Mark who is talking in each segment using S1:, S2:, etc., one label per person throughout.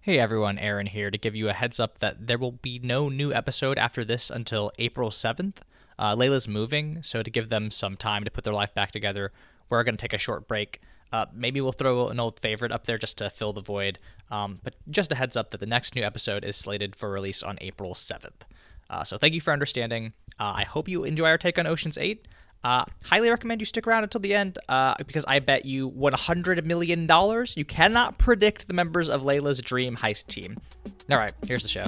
S1: Hey everyone, Aaron here to give you a heads up that there will be no new episode after this until April 7th. Layla's moving, so to give them some time to put their life back together, we're going to take a short break. Maybe we'll throw an old favorite up there just to fill the void. But just a heads up that the next new episode is slated for release on April 7th. So thank you for understanding. I hope you enjoy our take on Ocean's 8. Highly recommend you stick around until the end because I bet you $100 million you cannot predict the members of Layla's dream heist team. All right, here's the show.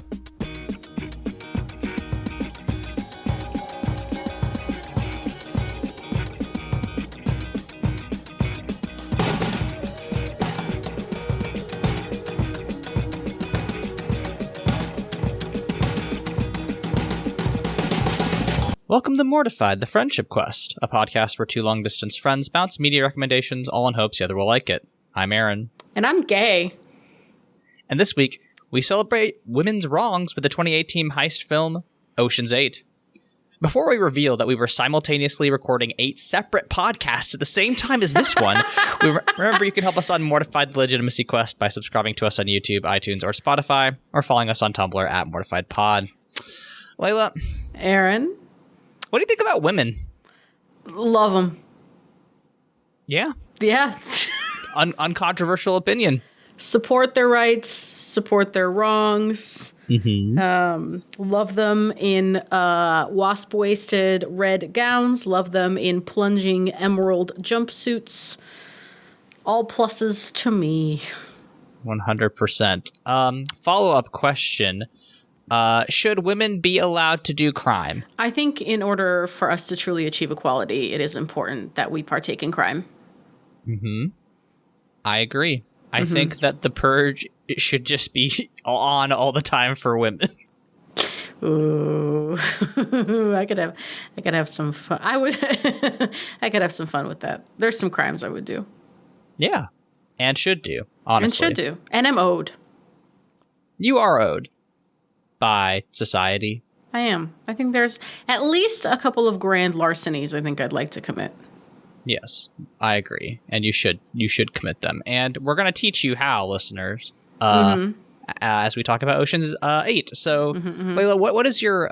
S1: Welcome to Mortified, the Friendship Quest, a podcast where two long-distance friends bounce media recommendations, all in hopes the other will like it. I'm Aaron.
S2: And I'm gay.
S1: And this week, we celebrate women's wrongs with the 2018 heist film, Ocean's 8. Before we reveal that we were simultaneously recording 8 separate podcasts at the same time as this one, remember you can help us on Mortified the Legitimacy Quest by subscribing to us on YouTube, iTunes, or Spotify, or following us on Tumblr at MortifiedPod. Layla.
S2: Aaron.
S1: What do you think about women?
S2: Love them.
S1: Yeah.
S2: Yeah.
S1: Uncontroversial opinion.
S2: Support their rights. Support their wrongs.
S1: Mm-hmm.
S2: Love them in wasp-waisted red gowns. Love them in plunging emerald jumpsuits. All pluses to me.
S1: 100%. Follow-up question. Should women be allowed to do crime?
S2: I think in order for us to truly achieve equality, it is important that we partake in crime.
S1: Mm-hmm. I agree. I think that the purge should just be on all the time for women.
S2: Ooh, I could have some fun. I could have some fun with that. There's some crimes I would do.
S1: Yeah, and should do, honestly.
S2: And should do. And am owed.
S1: You are owed. By society.
S2: I am. I think there's at least a couple of grand larcenies I think I'd like to commit.
S1: Yes, I agree. And you should commit them. And we're going to teach you how, listeners, as we talk about Ocean's 8. So, Layla, what is your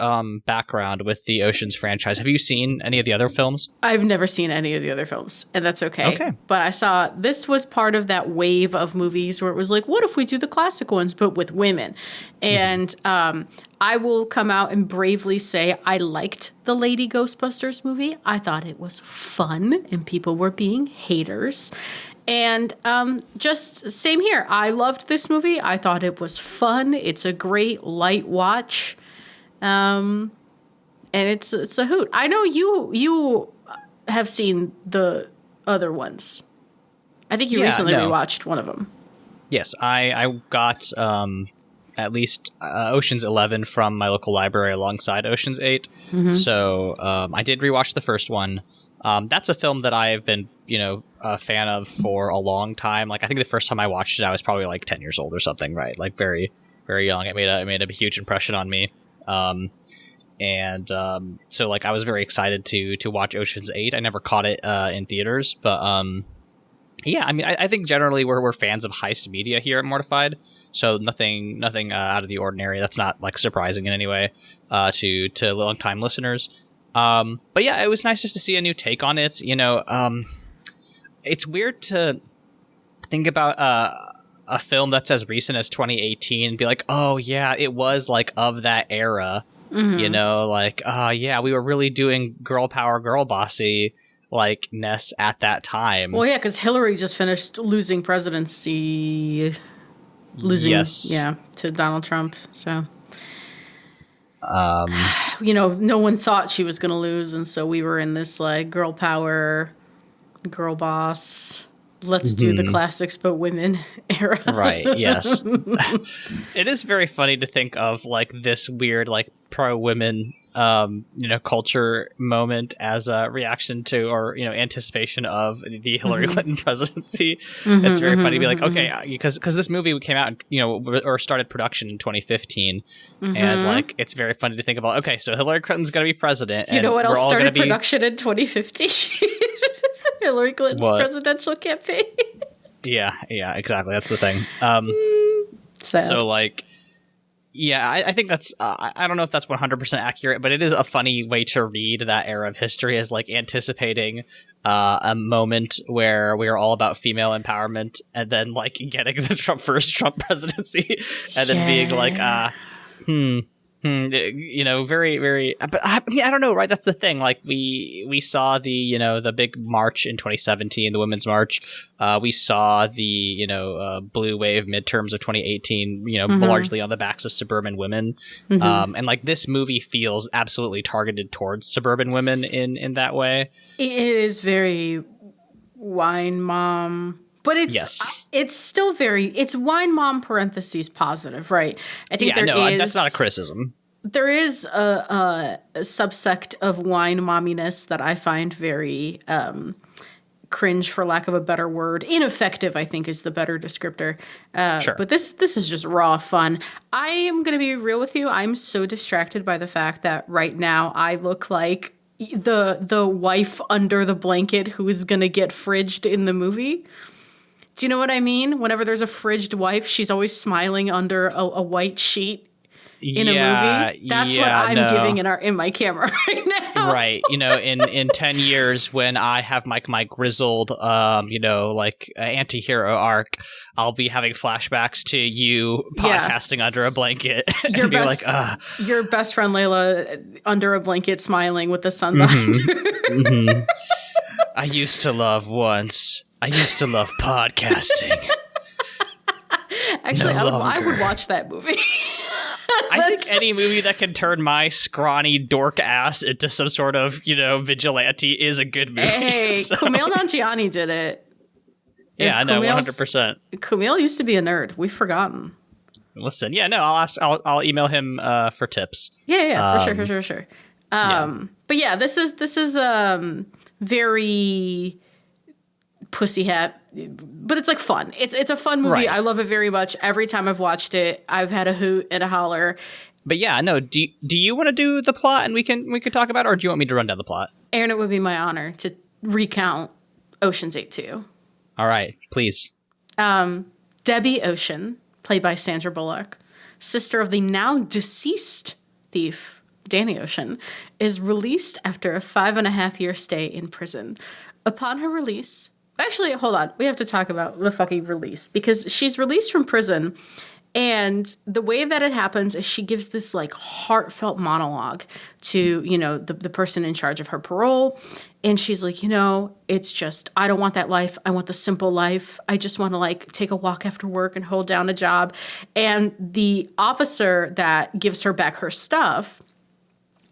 S1: background with the Ocean's franchise? Have you seen any of the other films?
S2: I've never seen any of the other films, and that's okay.
S1: Okay.
S2: But I saw this was part of that wave of movies where it was like, what if we do the classic ones, but with women? And I will come out and bravely say I liked the Lady Ghostbusters movie. I thought it was fun, and people were being haters. And just same here. I loved this movie. I thought it was fun. It's a great light watch. And it's a hoot. I know you have seen the other ones. I think you recently rewatched one of them.
S1: Yes, I got at least Ocean's 11 from my local library alongside Ocean's 8. So I did rewatch the first one. That's a film that I've been, a fan of for a long time. Like, I think the first time I watched it, I was probably like 10 years old or something, right? Like very, very young. It made a huge impression on me. So like I was very excited to watch Ocean's 8. I never caught it in theaters, but yeah, I mean, I think generally we're fans of heist media here at Mortified. So nothing out of the ordinary. That's not like surprising in any way to longtime listeners. But yeah, it was nice just to see a new take on it. It's weird to think about a film that's as recent as 2018 and be like, oh yeah, it was like of that era. Yeah, we were really doing girl power, girl bossy like-ness at that time.
S2: Well, yeah, because Hillary just finished losing presidency, to Donald Trump. So. No one thought she was going to lose, and so we were in this like girl power, girl boss, let's do the classics but women era. Right,
S1: yes. It is very funny to think of like this weird like pro-women culture moment as a reaction to or anticipation of the Hillary Clinton presidency. It's very funny to be like, okay, because this movie came out or started production in 2015, and like it's very funny to think about, okay, so Hillary Clinton's gonna be president.
S2: You know what else started production in 2015? Hillary Clinton's presidential campaign.
S1: Yeah, exactly. That's the thing.
S2: Sad.
S1: So like, yeah, I think that's, I don't know if that's 100% accurate, but it is a funny way to read that era of history as like anticipating a moment where we are all about female empowerment and then like getting the first Trump presidency and then being like, very, very, but I don't know, right? That's the thing. Like we saw the, the big march in 2017, the Women's March. We saw the, blue wave midterms of 2018, largely on the backs of suburban women. And like this movie feels absolutely targeted towards suburban women in that way.
S2: It is very wine mom. But it's still it's wine mom parentheses positive, right? I think
S1: that's not a criticism.
S2: There is a subsect of wine momminess that I find very cringe, for lack of a better word. Ineffective, I think, is the better descriptor. Sure. But this is just raw fun. I am going to be real with you. I'm so distracted by the fact that right now I look like the wife under the blanket who is going to get fridged in the movie. Do you know what I mean? Whenever there's a fridged wife, she's always smiling under a white sheet in a movie. That's what I'm giving in my camera right now.
S1: Right. In 10 years when I have my grizzled, anti-hero arc, I'll be having flashbacks to you podcasting under a blanket.
S2: Your best friend Layla under a blanket smiling with the sun behind her.
S1: I used to love podcasting.
S2: Actually, I would watch that movie.
S1: I think any movie that can turn my scrawny dork ass into some sort of, vigilante is a good movie.
S2: Hey, Kumail Nanjiani did it.
S1: Yeah, I know, 100%.
S2: Kumail used to be a nerd. We've forgotten.
S1: Listen, I'll email him for tips.
S2: Yeah, for sure. But yeah, this is very pussy hat, but it's like fun. It's a fun movie. Right. I love it very much. Every time I've watched it, I've had a hoot and a holler.
S1: But yeah, no. Do you want to do the plot and we can talk about it, or do you want me to run down the plot?
S2: Aaron, it would be my honor to recount Ocean's 8 to you.
S1: All right, please.
S2: Debbie Ocean, played by Sandra Bullock, sister of the now deceased thief Danny Ocean, is released after a 5.5-year stay in prison. Upon her release, actually, hold on, we have to talk about the fucking release, because she's released from prison, and the way that it happens is she gives this like heartfelt monologue to, the person in charge of her parole. And she's like, it's just, I don't want that life. I want the simple life. I just want to like take a walk after work and hold down a job. And the officer that gives her back her stuff,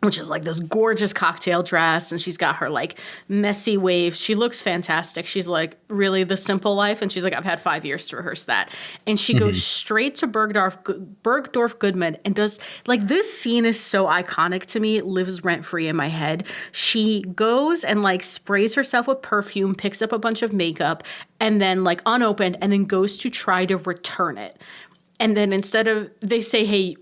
S2: which is like this gorgeous cocktail dress, and she's got her like messy waves. She looks fantastic. She's like, really the simple life? And she's like, I've had 5 years to rehearse that. And she goes straight to Bergdorf Goodman and does, like, this scene is so iconic to me. It lives rent-free in my head. She goes and like sprays herself with perfume, picks up a bunch of makeup, and then like unopened, and then goes to try to return it. And then instead of, they say, hey,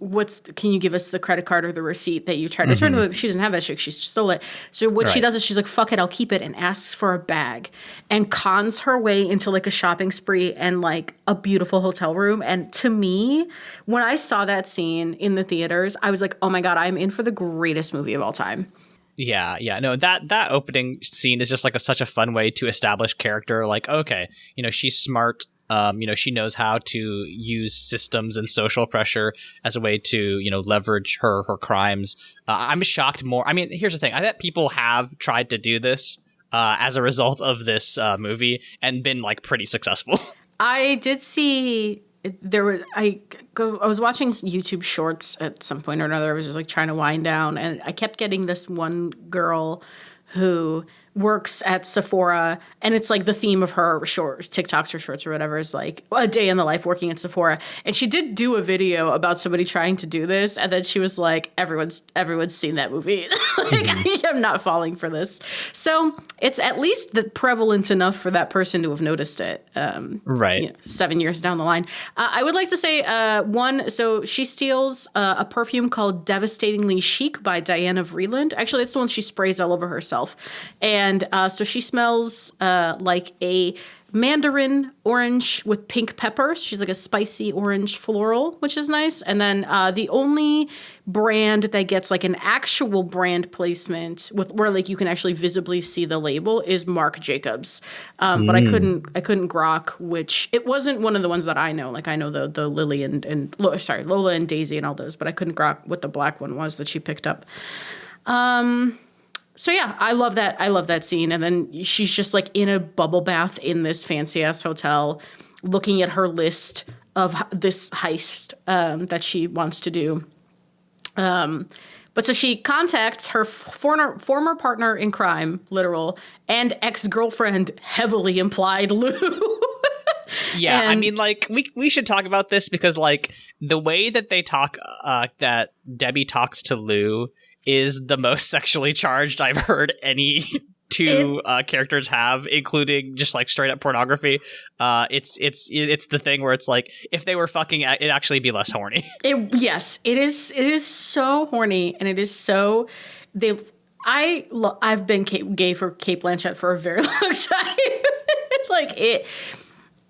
S2: can you give us the credit card or the receipt that you tried to return? She doesn't have that shit. She stole it. So what she does is she's like, fuck it, I'll keep it, and asks for a bag and cons her way into like a shopping spree and like a beautiful hotel room. And to me, when I saw that scene in the theaters, I was like, oh my God, I'm in for the greatest movie of all time.
S1: Yeah. No, that opening scene is just like such a fun way to establish character. Like, okay, she's smart. She knows how to use systems and social pressure as a way to, leverage her crimes. I'm shocked more. I mean, here's the thing. I bet people have tried to do this as a result of this movie and been like pretty successful.
S2: I did see I was watching YouTube shorts at some point or another. I was just like trying to wind down, and I kept getting this one girl who works at Sephora, and it's like the theme of her shorts, TikToks or shorts or whatever, is like a day in the life working at Sephora. And she did do a video about somebody trying to do this, and then she was like, everyone's seen that movie. I'm not falling for this. So it's at least prevalent enough for that person to have noticed it. 7 years down the line. I would like to say so she steals a perfume called Devastatingly Chic by Diana Vreeland. Actually, it's the one she sprays all over herself. And And so she smells like a mandarin orange with pink peppers. She's like a spicy orange floral, which is nice. And then the only brand that gets like an actual brand placement with where like you can actually visibly see the label is Marc Jacobs. But I couldn't grok which. It wasn't one of the ones that I know. Like I know the Lily and Lola and Daisy and all those, but I couldn't grok what the black one was that she picked up. So yeah, I love that. I love that scene. And then she's just like in a bubble bath in this fancy ass hotel, looking at her list of this heist that she wants to do. But so she contacts her former partner in crime, literal, and ex-girlfriend, heavily implied, Lou.
S1: Yeah, I mean, like, we should talk about this because, like, the way that they talk, that Debbie talks to Lou is the most sexually charged I've heard any two characters have, including just like straight up pornography. It's the thing where it's like if they were fucking, it'd actually be less horny.
S2: Yes, it is. It is so horny, and it is so. I've been gay for Cate Blanchett for a very long time. Like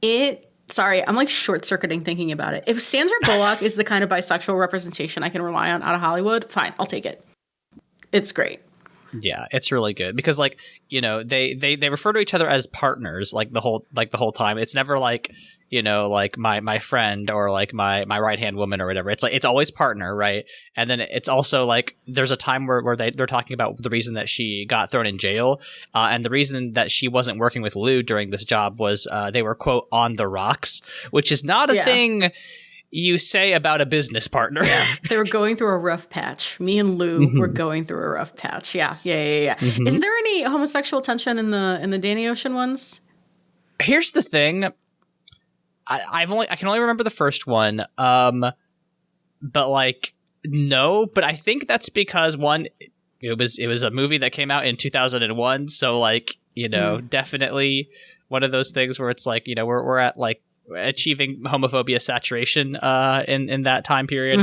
S2: it. Sorry, I'm like short circuiting thinking about it. If Sandra Bullock is the kind of bisexual representation I can rely on out of Hollywood, fine, I'll take it. It's great.
S1: Yeah, it's really good because, like, you know, they refer to each other as partners like the whole time. It's never like, you know, like my friend or like my right hand woman or whatever. It's like it's always partner, right? And then it's also like there's a time where they're talking about the reason that she got thrown in jail, and the reason that she wasn't working with Lou during this job was they were, quote, on the rocks, which is not a thing you say about a business partner.
S2: Yeah. They were going through a rough patch. Me and Lou were going through a rough patch. Yeah. Mm-hmm. Is there any homosexual tension in the Danny Ocean ones?
S1: Here's the thing. I can only remember the first one. But like no, but I think that's because one, it was a movie that came out in 2001, so like, you know, definitely one of those things where it's like, you know, we're at like achieving homophobia saturation in that time period.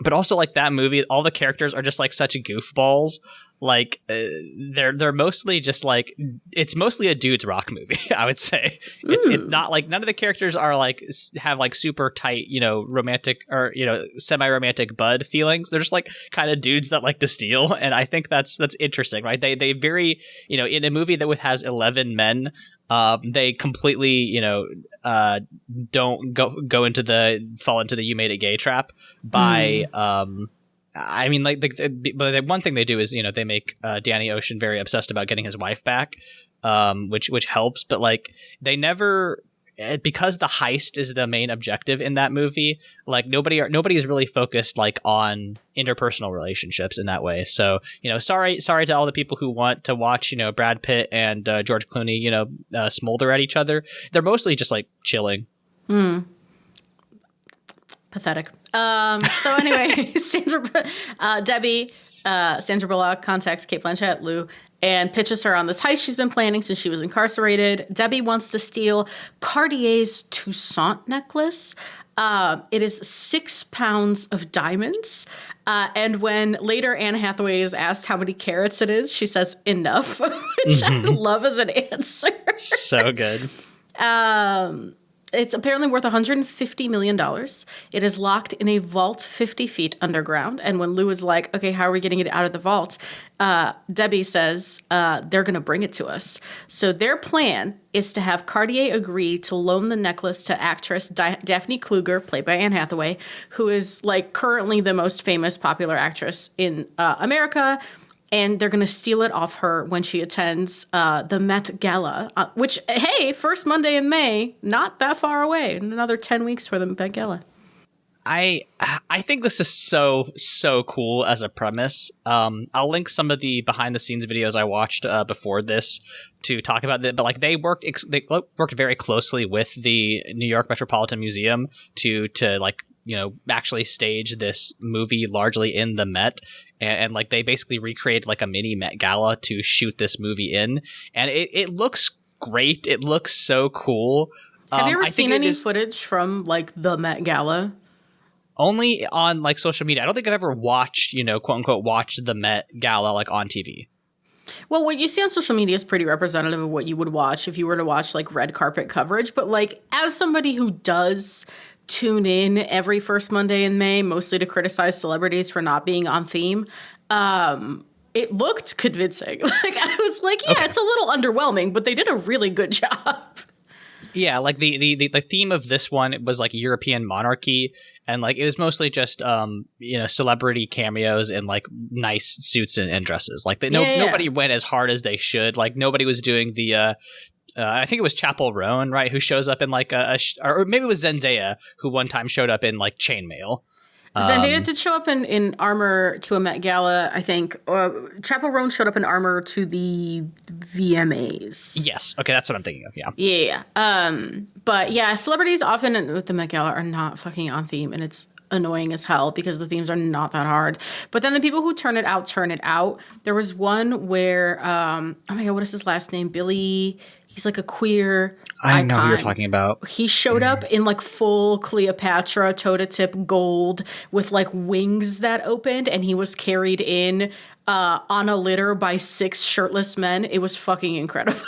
S1: But also like that movie, all the characters are just like such goofballs. Like they're mostly just like, it's mostly a dude's rock movie. I would say it's not like none of the characters are like have like super tight, you know, romantic or, you know, semi-romantic bud feelings. They're just like kind of dudes that like to steal, and I think that's interesting, right? They very, you know, in a movie that has 11 men, they completely, you know, don't fall into the you made it gay trap by I mean, like, but the one thing they do is, you know, they make Danny Ocean very obsessed about getting his wife back, which helps. But like, they never, because the heist is the main objective in that movie. Like, nobody is really focused like on interpersonal relationships in that way. So, you know, sorry to all the people who want to watch, you know, Brad Pitt and George Clooney, you know, smolder at each other. They're mostly just like chilling.
S2: Pathetic. So anyway, Sandra Bullock contacts Cate Blanchett, Lou, and pitches her on this heist she's been planning since she was incarcerated. Debbie wants to steal Cartier's Toussaint necklace. It is 6 pounds of diamonds. And when later Anne Hathaway is asked how many carats it is, she says enough, which I love as an answer.
S1: So good.
S2: It's apparently worth $150 million. It is locked in a vault 50 feet underground. And when Lou is like, okay, how are we getting it out of the vault? Debbie says they're going to bring it to us. So their plan is to have Cartier agree to loan the necklace to actress Daphne Kluger, played by Anne Hathaway, who is like currently the most famous popular actress in America. And they're going to steal it off her when she attends the Met Gala, which, hey, first Monday in May, not that far away. In another 10 weeks for the Met Gala.
S1: I think this is so cool as a premise. I'll link some of the behind the scenes videos I watched before this to talk about it. But like they worked very closely with the New York Metropolitan Museum to like, you know, actually stage this movie largely in the Met. And like they basically recreated like a mini Met Gala to shoot this movie in, and it looks great. It looks so cool.
S2: Have you ever seen any footage from like the Met Gala?
S1: Only on like social media. I don't think I've ever watched, you know, quote unquote, watched the Met Gala like on TV.
S2: Well, what you see on social media is pretty representative of what you would watch if you were to watch like red carpet coverage. But like, as somebody who does tune in every first Monday in May, mostly to criticize celebrities for not being on theme, it looked convincing. Like, I was like, yeah, it's a little underwhelming, but they did a really good job.
S1: Yeah, like the theme of this one was like European monarchy, and like it was mostly just celebrity cameos in like nice suits and dresses. Like nobody went as hard as they should. Like nobody was doing the I think it was Chapel Roan, right, who shows up in like or maybe it was Zendaya who one time showed up in like chainmail.
S2: Zendaya did show up in armor to a Met Gala, I think. Chapel Roan showed up in armor to the VMAs.
S1: Yes. Okay, that's what I'm thinking of, yeah.
S2: Yeah. But yeah, celebrities often with the Met Gala are not fucking on theme, and it's annoying as hell because the themes are not that hard. But then the people who turn it out. There was one where, oh my God, what is his last name? Billy. He's like a queer
S1: I
S2: icon.
S1: know who you're talking about.
S2: He showed up in like full Cleopatra toe-to-tip gold with like wings that opened, and he was carried in on a litter by 6 shirtless men. It was fucking incredible.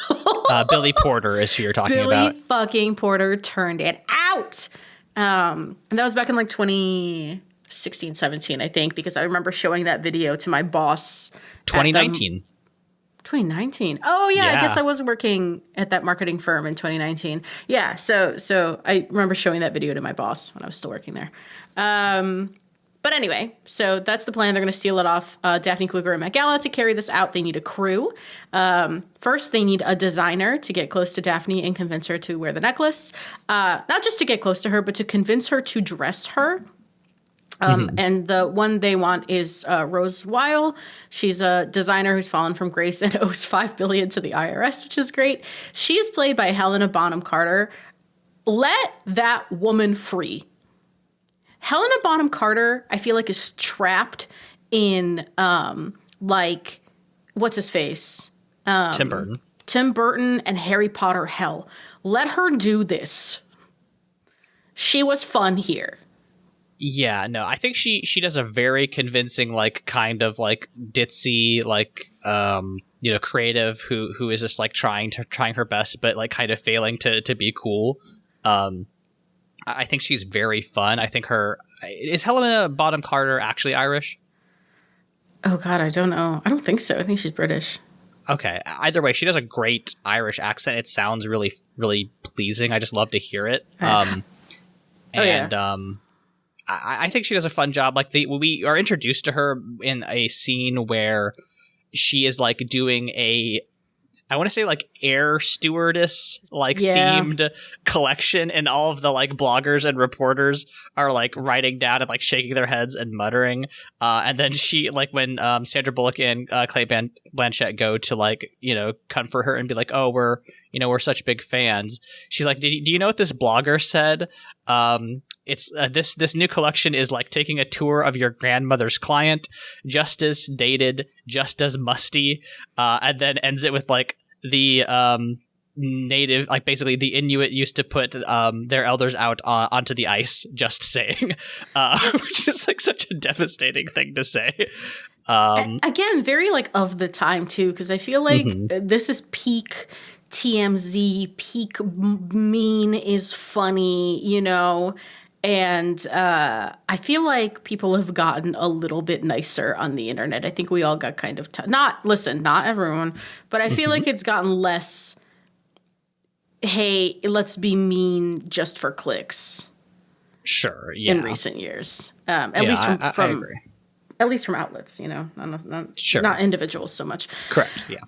S1: Billy Porter is who you're talking about.
S2: Billy fucking Porter turned it out. And that was back in like 2016, 17, I think, because I remember showing that video to my boss.
S1: 2019.
S2: 2019. Oh yeah, I guess I was working at that marketing firm in 2019. Yeah, so I remember showing that video to my boss when I was still working there. But anyway, so that's the plan. They're going to steal it off Daphne Kluger and Met Gala. To carry this out, they need a crew. First, they need a designer to get close to Daphne and convince her to wear the necklace. Not just to get close to her, but to convince her to dress her. And the one they want is Rose Weil. She's a designer who's fallen from grace and owes $5 billion to the IRS, which is great. She is played by Helena Bonham Carter. Let that woman free. Helena Bonham Carter, I feel like, is trapped in like what's his face?
S1: Tim Burton.
S2: Tim Burton and Harry Potter hell. Let her do this. She was fun here.
S1: Yeah, no, I think she does a very convincing, like, kind of like ditzy, like, creative who is just like trying her best, but like kind of failing to be cool. I think she's very fun. I think is Helena Bonham Carter actually Irish?
S2: Oh God, I don't know. I don't think so. I think she's British.
S1: Okay. Either way, she does a great Irish accent. It sounds really, really pleasing. I just love to hear it. I think she does a fun job. Like we are introduced to her in a scene where she is like doing I want to say like air stewardess themed collection, and all of the like bloggers and reporters are like writing down and like shaking their heads and muttering. And then she like when Sandra Bullock and Cate Blanchett go to like comfort her and be like, oh, we're such big fans. She's like, do you know what this blogger said? It's this new collection is like taking a tour of your grandmother's client, just as dated, just as musty, and then ends it with like the native, like basically the Inuit used to put their elders out onto the ice. Just saying, which is like such a devastating thing to say.
S2: Again, very like of the time too, because I feel like this is peak TMZ, peak mean is funny, And I feel like people have gotten a little bit nicer on the internet. I think we all got kind of not everyone, but I feel like it's gotten less, hey, let's be mean just for clicks.
S1: Sure, yeah.
S2: In recent years. At least from at least from outlets, not individuals so much.
S1: Correct, yeah.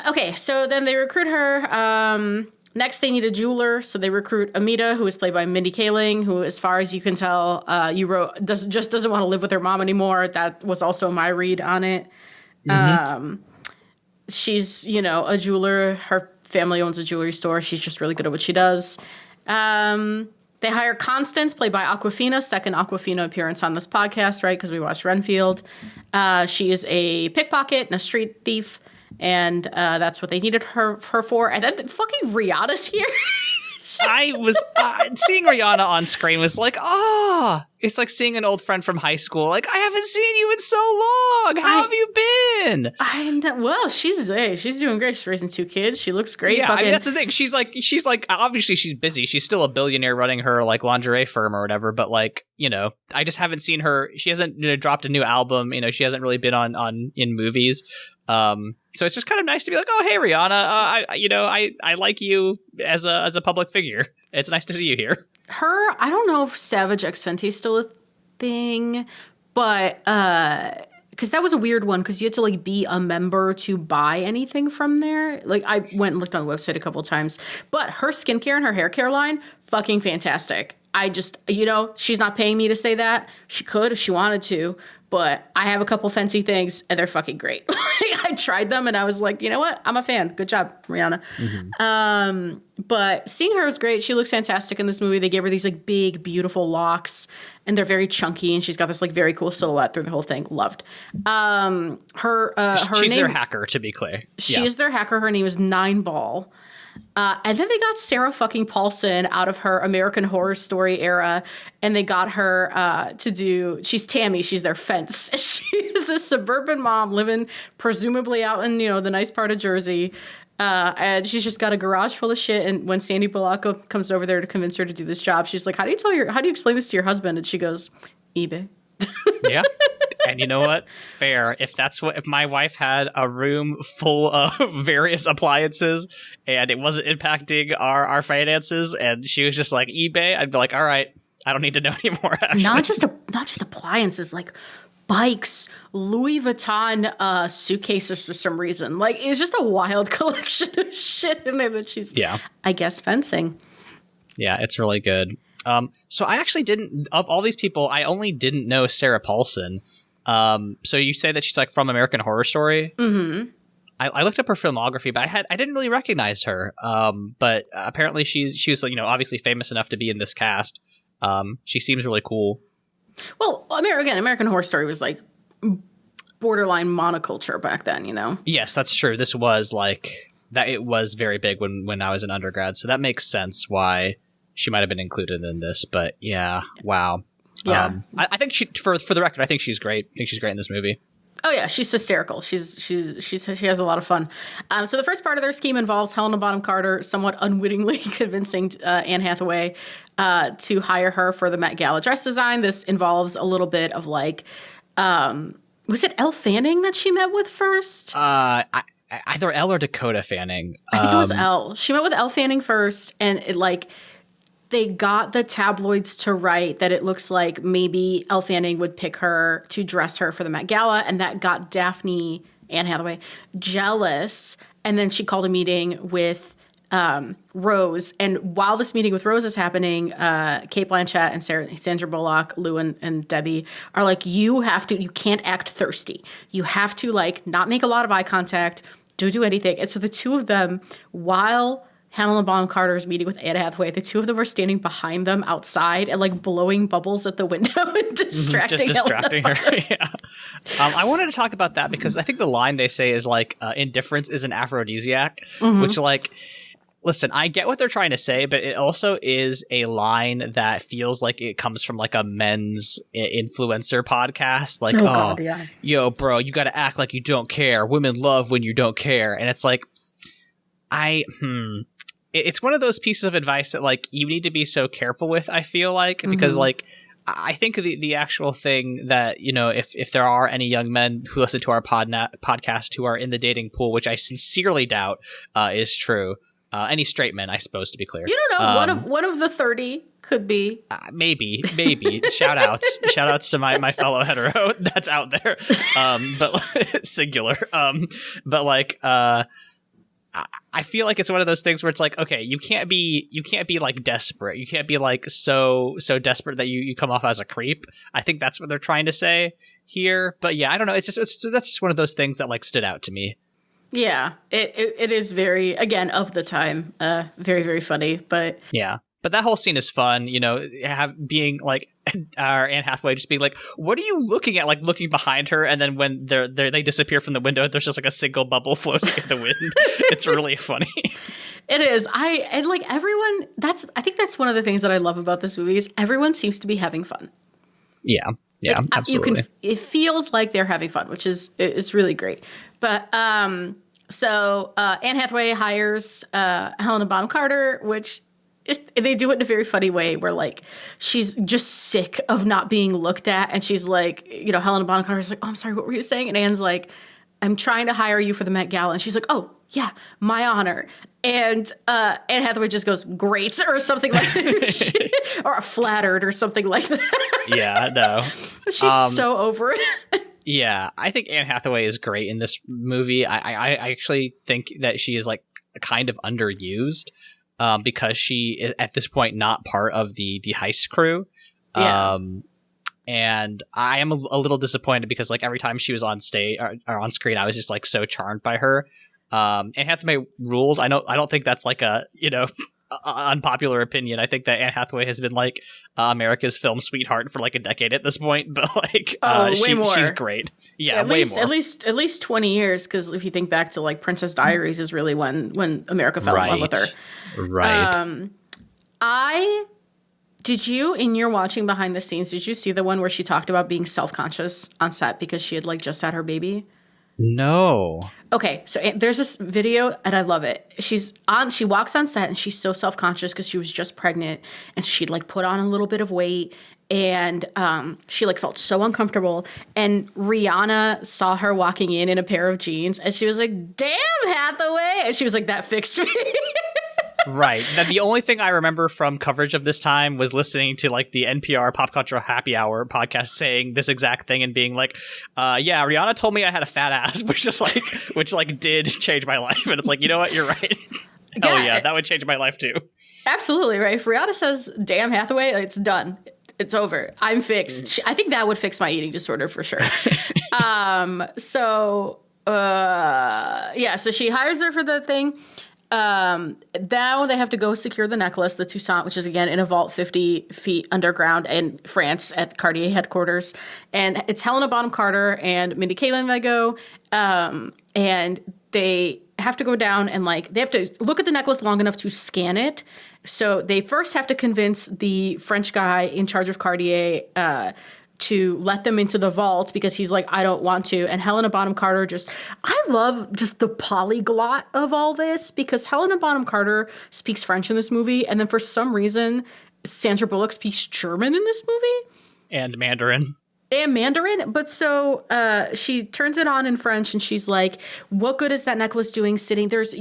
S2: Okay, so then they recruit her. Next, they need a jeweler, so they recruit Amita, who is played by Mindy Kaling, who, as far as you can tell, doesn't want to live with her mom anymore. That was also my read on it. She's, a jeweler. Her family owns a jewelry store. She's just really good at what she does. They hire Constance, played by Awkwafina, second Awkwafina appearance on this podcast, right? Because we watched Renfield. She is a pickpocket and a street thief. And that's what they needed her for. And then fucking Rihanna's here.
S1: I was seeing Rihanna on screen was like, it's like seeing an old friend from high school. Like, I haven't seen you in so long. How have you been?
S2: Well, she's doing great. She's raising 2 kids. She looks great.
S1: Yeah, I mean, that's the thing. She's like, obviously she's busy. She's still a billionaire running her like lingerie firm or whatever. But like, you know, I just haven't seen her. She hasn't dropped a new album. You know, she hasn't really been in movies. So it's just kind of nice to be like, oh, hey, Rihanna, I like you as a public figure. It's nice to see you here.
S2: I don't know if Savage X Fenty is still a thing, but because that was a weird one because you had to like be a member to buy anything from there. Like I went and looked on the website a couple of times, but her skincare and her hair care line, fucking fantastic. I just, she's not paying me to say that. She could if she wanted to. But I have a couple Fenty things, and they're fucking great. I tried them, and I was like, you know what? I'm a fan. Good job, Rihanna. Mm-hmm. But seeing her was great. She looks fantastic in this movie. They gave her these like big, beautiful locks, and they're very chunky, and she's got this like very cool silhouette through the whole thing. Loved. She's
S1: their hacker, to be clear.
S2: She's their hacker. Her name is Nine Ball. And then they got Sarah fucking Paulson out of her American Horror Story era, and they got her she's Tammy, she's their fence. She is a suburban mom living presumably out in, the nice part of Jersey. And she's just got a garage full of shit. And when Sandy Bullock comes over there to convince her to do this job, she's like, how do you explain this to your husband? And she goes, eBay.
S1: Yeah. And you know what? Fair. If my wife had a room full of various appliances and it wasn't impacting our finances and she was just like eBay, I'd be like, all right, I don't need to know anymore. Actually.
S2: Not just appliances, like bikes, Louis Vuitton suitcases for some reason. Like it's just a wild collection of shit in there that she's, I guess, fencing.
S1: Yeah, it's really good. So I actually of all these people, I only didn't know Sarah Paulson. So you say that she's like from American Horror Story. Mm-hmm. I looked up her filmography, but I didn't really recognize her. But apparently she was obviously famous enough to be in this cast. She seems really cool.
S2: Well, American Horror Story was like borderline monoculture back then, Yes,
S1: that's true. This was like that. It was very big when I was an undergrad, so that makes sense why she might have been included in this. But yeah, wow.
S2: Yeah,
S1: I think for the record, I think she's great. I think she's great in this movie.
S2: Oh yeah, she's hysterical. She has a lot of fun. So the first part of their scheme involves Helena Bonham Carter somewhat unwittingly convincing Anne Hathaway to hire her for the Met Gala dress design. This involves a little bit of like, was it Elle Fanning that she met with first?
S1: Either Elle or Dakota Fanning.
S2: I think it was Elle. She met with Elle Fanning first, and it like. They got the tabloids to write that it looks like maybe Elle Fanning would pick her to dress her for the Met Gala, and that got Anne Hathaway, jealous. And then she called a meeting with Rose. And while this meeting with Rose is happening, Cate Blanchett and Sandra Bullock, Lou and Debbie are like, you can't act thirsty. You have to like not make a lot of eye contact, don't do anything. And so the two of them, while Helena Bonham Carter's meeting with Anne Hathaway, the two of them were standing behind them outside and like blowing bubbles at the window and distracting her.
S1: Yeah. I wanted to talk about that because I think the line they say is like indifference is an aphrodisiac, which like, listen, I get what they're trying to say, but it also is a line that feels like it comes from like a men's influencer podcast. Like, God, yeah. Yo, bro, you got to act like you don't care. Women love when you don't care. And it's like, it's one of those pieces of advice that like you need to be so careful with, I feel like, because like I think the actual thing that, if there are any young men who listen to our podcast who are in the dating pool, which I sincerely doubt is true, any straight men, I suppose, to be clear. You
S2: don't know. One of the 30 could be.
S1: Maybe. Shout outs to my fellow hetero that's out there. But singular. But like, I feel like it's one of those things where it's like, okay, you can't be like desperate. You can't be like so desperate that you come off as a creep. I think that's what they're trying to say here. But yeah, I don't know. That's just one of those things that like stood out to me.
S2: Yeah, it is very, again, of the time, very, very funny. But
S1: yeah. But that whole scene is fun, being like our Anne Hathaway just being like, what are you looking at? Like looking behind her. And then when they disappear from the window, there's just like a single bubble floating in the wind. It's really funny.
S2: It is. And like everyone, I think that's one of the things that I love about this movie is everyone seems to be having fun.
S1: Yeah. Yeah,
S2: like,
S1: absolutely.
S2: It feels like they're having fun, which is really great. But so Anne Hathaway hires Helena Bonham Carter, which they do it in a very funny way where like she's just sick of not being looked at, and she's like, Helena Bonham Carter's like, "Oh, I'm sorry, what were you saying?" And Anne's like, "I'm trying to hire you for the Met Gala," and she's like, "Oh yeah, my honor." And Anne Hathaway just goes, "Great," or something like that. Or flattered or something like that.
S1: Yeah, no.
S2: She's so over it.
S1: Yeah, I think Anne Hathaway is great in this movie. I actually think that she is like kind of underused because she is at this point not part of the heist crew.
S2: Yeah.
S1: And I am a little disappointed because like every time she was on stage or on screen, I was just like so charmed by her. Anne Hathaway rules. I don't think that's like a unpopular opinion. I think that Anne Hathaway has been like America's film sweetheart for like a decade at this point, but like
S2: way more.
S1: She's great. Yeah,
S2: at least 20 years, because if you think back to like Princess Diaries is really when America fell in love with her.
S1: Right.
S2: Did you, in your watching behind the scenes, did you see the one where she talked about being self-conscious on set because she had like just had her baby?
S1: No.
S2: Okay, so there's this video and I love it. She walks on set and she's so self-conscious because she was just pregnant, and so she'd like put on a little bit of weight, and she like felt so uncomfortable, and Rihanna saw her walking in a pair of jeans, and she was like, "Damn, Hathaway," and she was like, "That fixed me."
S1: Right. Now, the only thing I remember from coverage of this time was listening to like the NPR Pop Culture Happy Hour podcast saying this exact thing and being like, yeah, Rihanna told me I had a fat ass, which did change my life. And it's like, you know what? You're right. Hell yeah, that would change my life too.
S2: Absolutely, right? If Rihanna says, "Damn, Hathaway," it's done. It's over. I'm fixed. I think that would fix my eating disorder for sure. So she hires her for the thing. Now they have to go secure the necklace, the Toussaint, which is again in a vault 50 feet underground in France at Cartier headquarters. And it's Helena Bonham Carter and Mindy Kaling that go. And they have to go down and like they have to look at the necklace long enough to scan it. So they first have to convince the French guy in charge of Cartier to let them into the vault because he's like, "I don't want to." And Helena Bonham Carter I love just the polyglot of all this, because Helena Bonham Carter speaks French in this movie. And then for some reason, Sandra Bullock speaks German in this movie.
S1: And Mandarin.
S2: But so she turns it on in French and she's like, "What good is that necklace doing sitting there's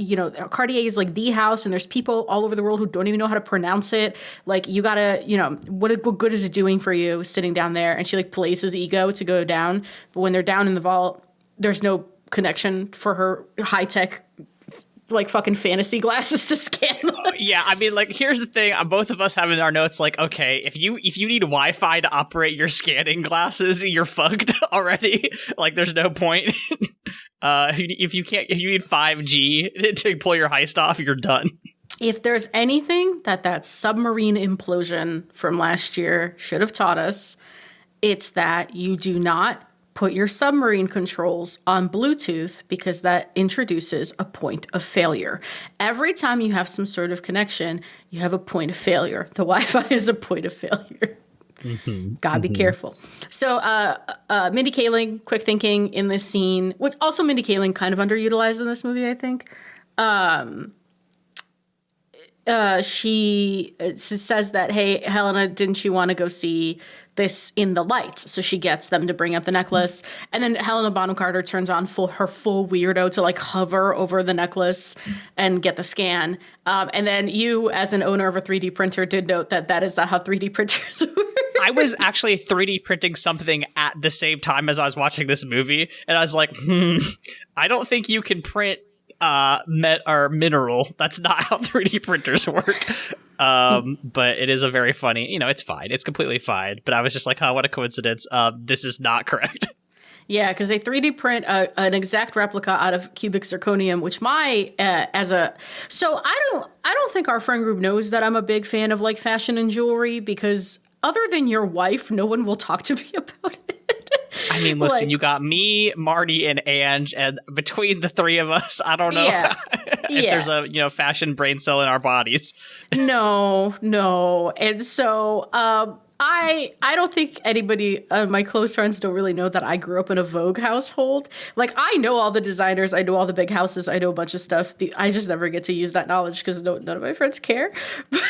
S2: Cartier is like the house, and there's people all over the world who don't even know how to pronounce it. Like, you gotta, what good is it doing for you sitting down there?" And she like places ego to go down, but when they're down in the vault, there's no connection for her high-tech like fucking fantasy glasses to scan.
S1: Yeah, I mean, like, here's the thing. Both of us have in our notes, like, okay, if you need Wi-Fi to operate your scanning glasses, you're fucked already. Like, there's no point. If you need 5G to pull your heist off, you're done.
S2: If there's anything that submarine implosion from last year should have taught us, it's that you do not put your submarine controls on Bluetooth, because that introduces a point of failure. Every time you have some sort of connection, you have a point of failure. The Wi-Fi is a point of failure. Gotta be careful. So Mindy Kaling, quick thinking in this scene, which also Mindy Kaling kind of underutilized in this movie, I think. She says that, "Hey, Helena, didn't you want to go see this in the lights?" So she gets them to bring up the necklace. And then Helena Bonham Carter turns on her full weirdo to like hover over the necklace and get the scan. And then you, as an owner of a 3D printer, did note that is not how 3D printers work.
S1: I was actually 3D printing something at the same time as I was watching this movie. And I was like, I don't think you can print mineral. That's not how 3D printers work. But it is a very funny, it's fine. It's completely fine. But I was just like, what a coincidence. This is not correct.
S2: Yeah, because they 3D print an exact replica out of cubic zirconium, which so I don't think our friend group knows that I'm a big fan of like fashion and jewelry, because other than your wife, no one will talk to me about it.
S1: I mean, listen, you got me, Marty, and Ange, and between the three of us, I don't know.
S2: Yeah.
S1: if there's a fashion brain cell in our bodies.
S2: No. And so I don't think anybody, my close friends don't really know that I grew up in a Vogue household. Like, I know all the designers, I know all the big houses, I know a bunch of stuff. I just never get to use that knowledge because none of my friends care. But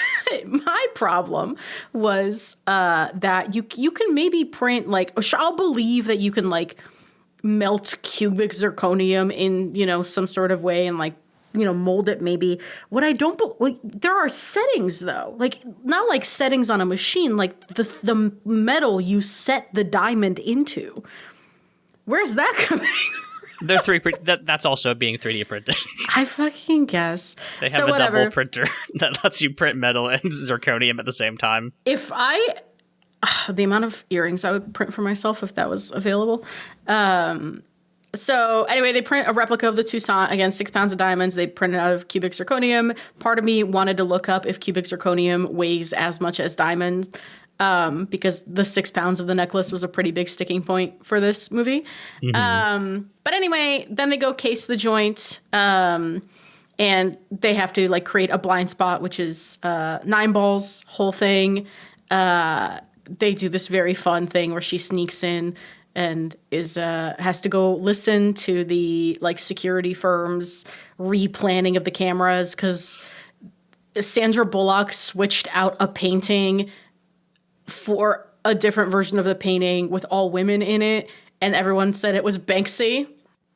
S2: my problem was that you can maybe print, like, I'll believe that you can, like, melt cubic zirconium in, some sort of way and, like, mold it maybe. What I don't, like, there are settings though, like not like settings on a machine, like the metal you set the diamond into. Where's that coming?
S1: They're that's also being 3D printed.
S2: I fucking guess.
S1: They have a double printer that lets you print metal and zirconium at the same time.
S2: If the amount of earrings I would print for myself if that was available. So anyway, they print a replica of the Toussaint, again, 6 pounds of diamonds. They print it out of cubic zirconium. Part of me wanted to look up if cubic zirconium weighs as much as diamond, because the 6 pounds of the necklace was a pretty big sticking point for this movie. Mm-hmm. But anyway, then they go case the joint, and they have to, like, create a blind spot, which is 9 balls, whole thing. They do this very fun thing where she sneaks in and has to go listen to the, like, security firm's replanning of the cameras because Sandra Bullock switched out a painting for a different version of the painting with all women in it, and everyone said it was Banksy.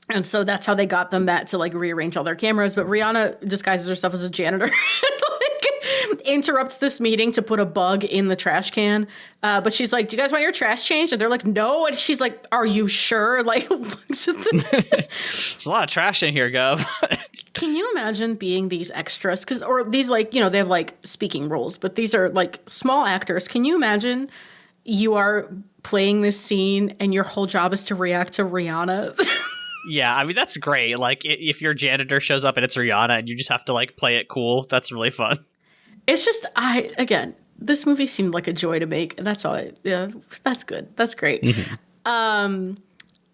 S2: And so that's how they got them to, like, rearrange all their cameras. But Rihanna disguises herself as a janitor. Interrupts this meeting to put a bug in the trash can. But she's like, do you guys want your trash changed? And they're like, no. And she's like, are you sure? Like,
S1: there's a lot of trash in here, Gov.
S2: Can you imagine being these extras? Or these, like, they have, like, speaking roles, but these are, like, small actors. Can you imagine you are playing this scene and your whole job is to react to Rihanna?
S1: Yeah, I mean, that's great. Like, if your janitor shows up and it's Rihanna and you just have to, like, play it cool, that's really fun.
S2: It's just, this movie seemed like a joy to make, and that's all. That's good. That's great. Mm-hmm.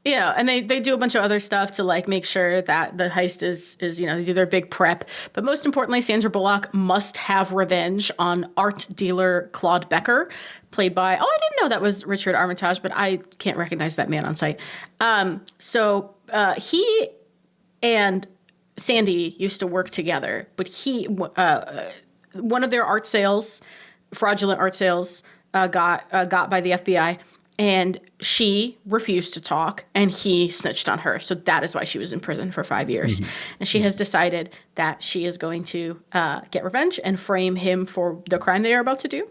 S2: And they do a bunch of other stuff to, like, make sure that the heist is they do their big prep. But most importantly, Sandra Bullock must have revenge on art dealer Claude Becker, played by, I didn't know that was Richard Armitage, but I can't recognize that man on sight. So he and Sandy used to work together, but one of their art sales, fraudulent art sales, got by the FBI, and she refused to talk, and he snitched on her. So that is why she was in prison for 5 years. Mm-hmm. And she has decided that she is going to get revenge and frame him for the crime they are about to do.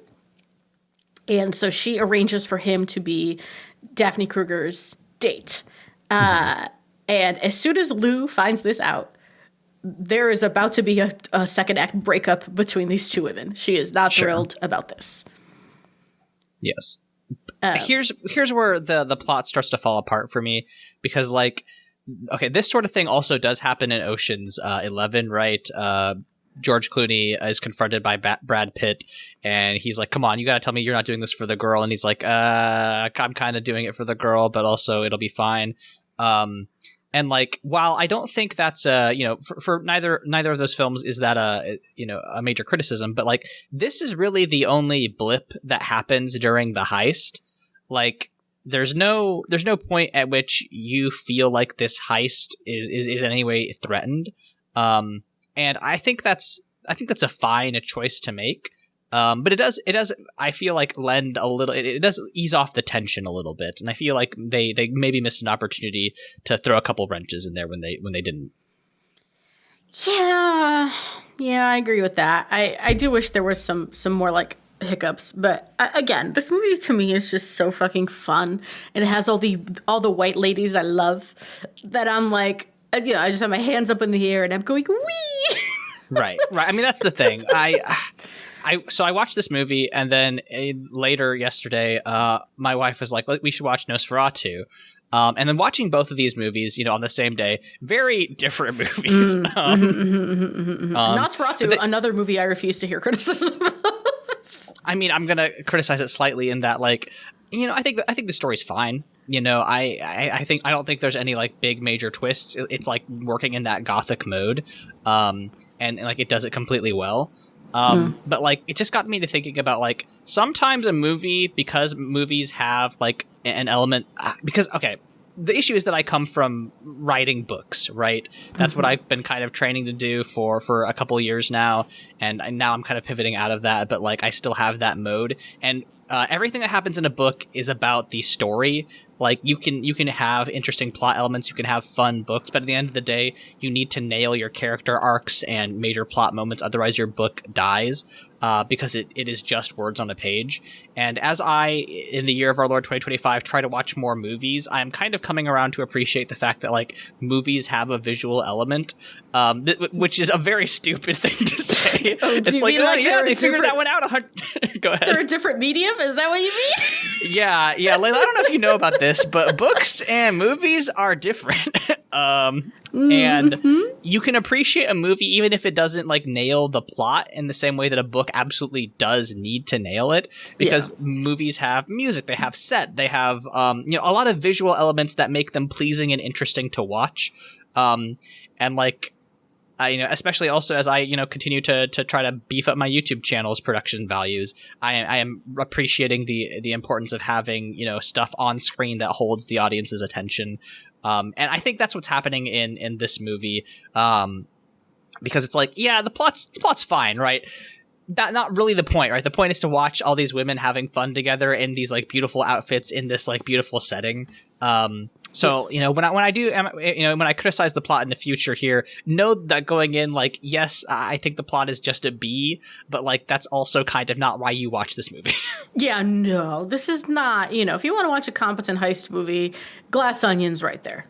S2: And so she arranges for him to be Daphne Kruger's date. And as soon as Lou finds this out, there is about to be a second act breakup between these two women. She is not thrilled about this.
S1: Yes. Here's where the plot starts to fall apart for me, because, like, okay, this sort of thing also does happen in Ocean's 11, right? George Clooney is confronted by Brad Pitt, and he's like, come on, you gotta tell me you're not doing this for the girl. And he's like, I'm kind of doing it for the girl, but also it'll be fine. And, like, while I don't think that's for neither of those films is that a major criticism, but, like, this is really the only blip that happens during the heist. Like, there's no point at which you feel like this heist is in any way threatened. And I think that's a fine choice to make. But it does, I feel like, lend a little, it does ease off the tension a little bit. And I feel like they maybe missed an opportunity to throw a couple wrenches in there when they didn't.
S2: Yeah, I agree with that. I do wish there was some more, like, hiccups, but again, this movie to me is just so fucking fun, and it has all the white ladies I love that I'm like, I just have my hands up in the air and I'm going, wee.
S1: Right. I mean, that's the thing. So I watched this movie, and then later yesterday, my wife was like, we should watch Nosferatu. And then watching both of these movies, on the same day, very different movies.
S2: Nosferatu, another movie I refuse to hear criticism of.
S1: I mean, I'm going to criticize it slightly in that, like, I think the story's fine. I don't think there's any like big major twists. It's like working in that gothic mode, and like it does it completely well. But like it just got me to thinking about like sometimes a movie, because movies have like an element because okay. The issue is that I come from writing books, right? That's what I've been kind of training to do for a couple years now, and now I'm kind of pivoting out of that, but like I still have that mode. And everything that happens in a book is about the story. Like you can have interesting plot elements, you can have fun books, but at the end of the day, you need to nail your character arcs and major plot moments. Otherwise, your book dies because it is just words on a page. And as I, in the year of our Lord 2025, try to watch more movies, I'm kind of coming around to appreciate the fact that like movies have a visual element, which is a very stupid thing to say. It's like, oh yeah, they figured that one out. Go ahead.
S2: They're a different medium? Is that what you mean?
S1: Yeah, Layla, I don't know if you know about this, but books and movies are different. And you can appreciate a movie even if it doesn't like nail the plot in the same way that a book absolutely does need to nail it, because movies have music, they have set, they have a lot of visual elements that make them pleasing and interesting to watch. And like especially also as I continue to try to beef up my YouTube channel's production values, I am appreciating the importance of having stuff on screen that holds the audience's attention. And I think that's what's happening in this movie, because it's like, yeah, the plot's fine, right? Not really the point, right? The point is to watch all these women having fun together in these like beautiful outfits in this like beautiful setting. So when I criticize the plot in the future here, know that going in, like, yes, I think the plot is just a B, but like that's also kind of not why you watch this movie.
S2: Yeah, no, this is not. If you want to watch a competent heist movie, Glass Onion's right there.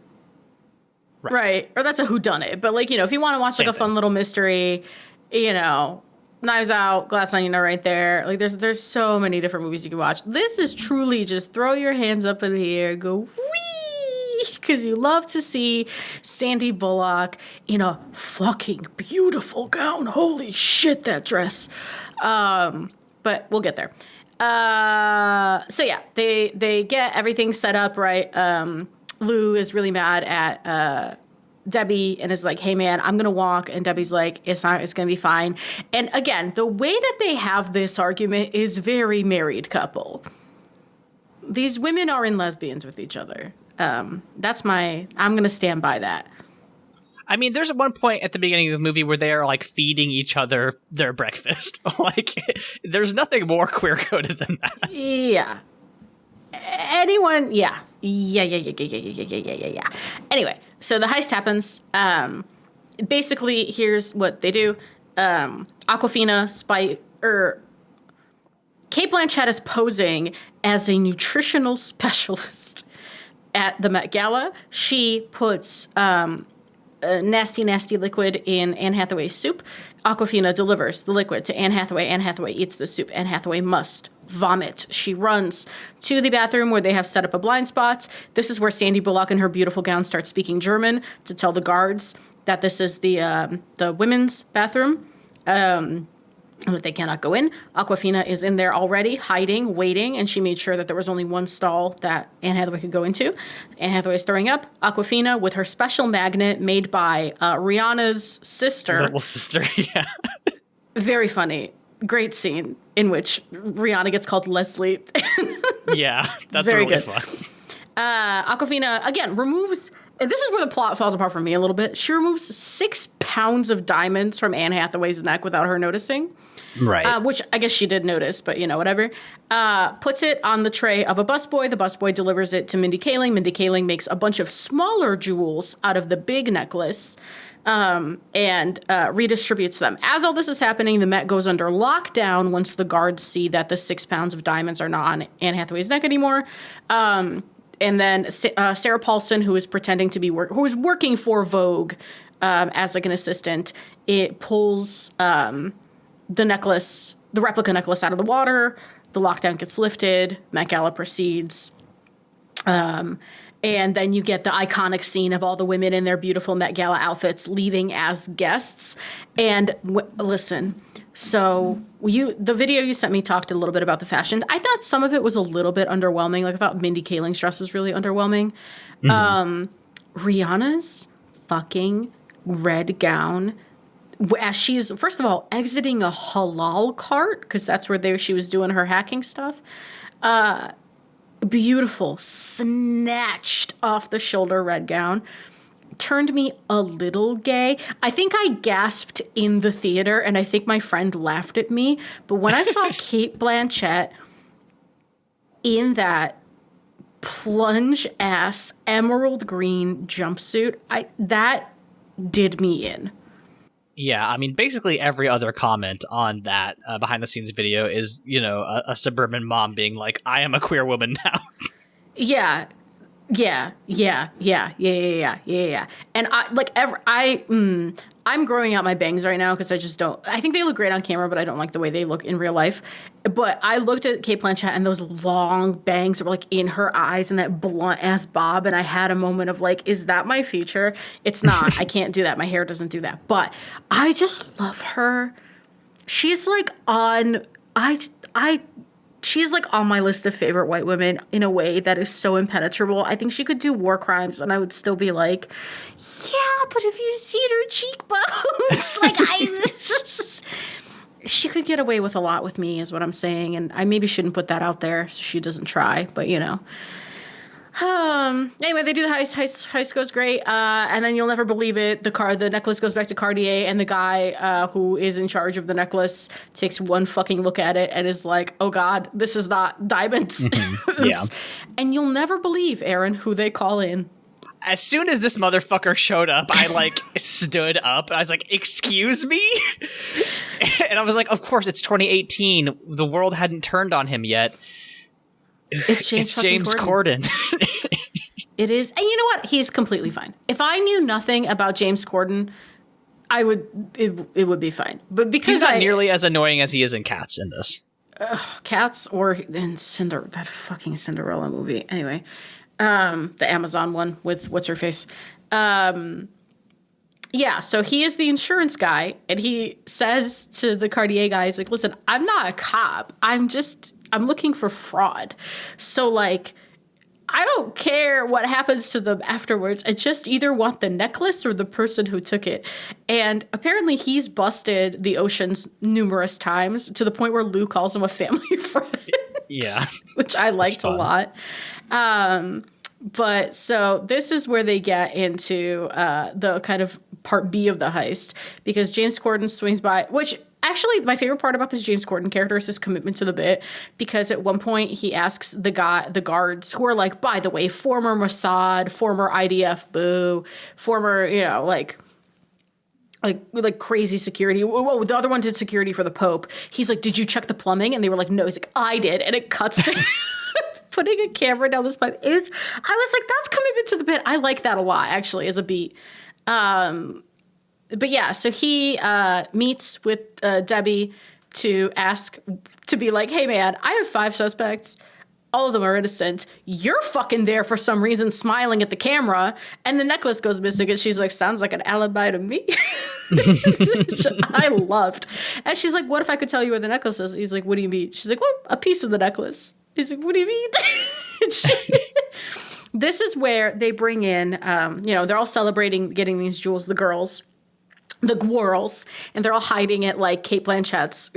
S2: Right. Or that's a whodunit. But like if you want to watch like a fun little mystery, Knives Out, Glass Onion are right there. Like there's so many different movies you can watch. This is truly just throw your hands up in the air, go wee, because you love to see Sandy Bullock in a fucking beautiful gown. Holy shit, that dress. But we'll get there. So yeah, they get everything set up right. Lou is really mad at Debbie and is like, hey man, I'm gonna walk, and Debbie's like, it's gonna be fine. And again, the way that they have this argument is very married couple. These women are in lesbians with each other. I'm gonna stand by that.
S1: I mean, there's one point at the beginning of the movie where they are like feeding each other their breakfast. Like, there's nothing more queer coded than that.
S2: Yeah. Anyone? Yeah. Anyway, so the heist happens. Basically, here's what they do. Awkwafina, Cate Blanchett is posing as a nutritional specialist at the Met Gala. She puts a nasty liquid in Anne Hathaway's soup. Awkwafina delivers the liquid to Anne Hathaway. Anne Hathaway eats the soup. Anne Hathaway must vomit. She runs to the bathroom where they have set up a blind spot. This is where Sandy Bullock in her beautiful gown starts speaking German to tell the guards that this is the women's bathroom, that they cannot go in. Awkwafina is in there already, hiding, waiting, and she made sure that there was only one stall that Anne Hathaway could go into. Anne Hathaway is throwing up. Awkwafina, with her special magnet made by Rihanna's sister.
S1: Little sister, yeah.
S2: Very funny. Great scene in which Rihanna gets called Leslie.
S1: Yeah, that's
S2: very
S1: really
S2: good.
S1: fun.
S2: Awkwafina, again, removes... And this is where the plot falls apart for me a little bit. She removes 6 pounds of diamonds from Anne Hathaway's neck without her noticing.
S1: Right.
S2: Which I guess she did notice, but whatever. Puts it on the tray of a busboy. The busboy delivers it to Mindy Kaling. Mindy Kaling makes a bunch of smaller jewels out of the big necklace and redistributes them. As all this is happening, the Met goes under lockdown once the guards see that the 6 pounds of diamonds are not on Anne Hathaway's neck anymore. And then Sarah Paulson, who is pretending to be who is working for Vogue as like an assistant, it pulls the necklace, the replica necklace, out of the water. The lockdown gets lifted. Met Gala proceeds. And then you get the iconic scene of all the women in their beautiful Met Gala outfits leaving as guests. And listen, So the video you sent me talked a little bit about the fashion. I thought some of it was a little bit underwhelming. Like I thought Mindy Kaling's dress was really underwhelming. Rihanna's fucking red gown, as she's first of all exiting a halal cart, because that's where she was doing her hacking stuff. Beautiful, snatched off the shoulder red gown. Turned me a little gay. I think I gasped in the theater, and I think my friend laughed at me. But when I saw Cate Blanchett in that plunge-ass emerald green jumpsuit, that did me in.
S1: Yeah, I mean, basically every other comment on that behind-the-scenes video is, a suburban mom being like, I am a queer woman now.
S2: Yeah. Yeah. And I'm growing out my bangs right now because I think they look great on camera, but I don't like the way they look in real life. But I looked at Cate Blanchett and those long bangs that were like in her eyes and that blunt ass bob. And I had a moment of like, is that my future? It's not. I can't do that. My hair doesn't do that. But I just love her. She's like she's like on my list of favorite white women in a way that is so impenetrable. I think she could do war crimes and I would still be like, yeah, but have you seen her cheekbones? She could get away with a lot with me is what I'm saying. And I maybe shouldn't put that out there so she doesn't try, but Anyway, they do the heist. Heist goes great. And then you'll never believe it. The necklace goes back to Cartier, and the guy who is in charge of the necklace takes one fucking look at it and is like, oh God, this is not diamonds.
S1: Yeah.
S2: And you'll never believe, Aaron, who they call in.
S1: As soon as this motherfucker showed up, I stood up. I was like, excuse me? And I was like, of course, it's 2018. The world hadn't turned on him yet.
S2: It's James
S1: Corden.
S2: It is. And you know what? He's completely fine. If I knew nothing about James Corden, it would be fine. But because
S1: he's not nearly as annoying as he is in Cats in this.
S2: Cats or in that fucking Cinderella movie. Anyway, the Amazon one with what's her face. Yeah, so he is the insurance guy, and he says to the Cartier guy, he's like, listen, I'm not a cop. I'm looking for fraud. So, I don't care what happens to them afterwards. I just either want the necklace or the person who took it. And apparently he's busted the Oceans numerous times to the point where Lou calls him a family friend.
S1: Yeah.
S2: Which I liked a lot. But so this is where they get into the kind of part B of the heist, because James Corden swings by, which actually my favorite part about this James Corden character is his commitment to the bit, because at one point he asks the guards, who are like, by the way, former Mossad, former IDF, boo, former, like crazy security. Whoa, the other one did security for the Pope. He's like, did you check the plumbing? And they were like, no. He's like, I did. And it cuts to putting a camera down this pipe. I was like, that's commitment to the bit. I like that a lot, actually, as a beat. But yeah, so he meets with Debbie to be like, hey man, I have 5 suspects. All of them are innocent. You're fucking there for some reason smiling at the camera, and the necklace goes missing, and she's like, sounds like an alibi to me. Which I loved. And she's like, what if I could tell you where the necklace is? He's like, what do you mean? She's like, well, a piece of the necklace. He's like, what do you mean? This is where they bring in, they're all celebrating getting these jewels, the girls. The Gwirls, and they're all hiding at Cate Blanchett's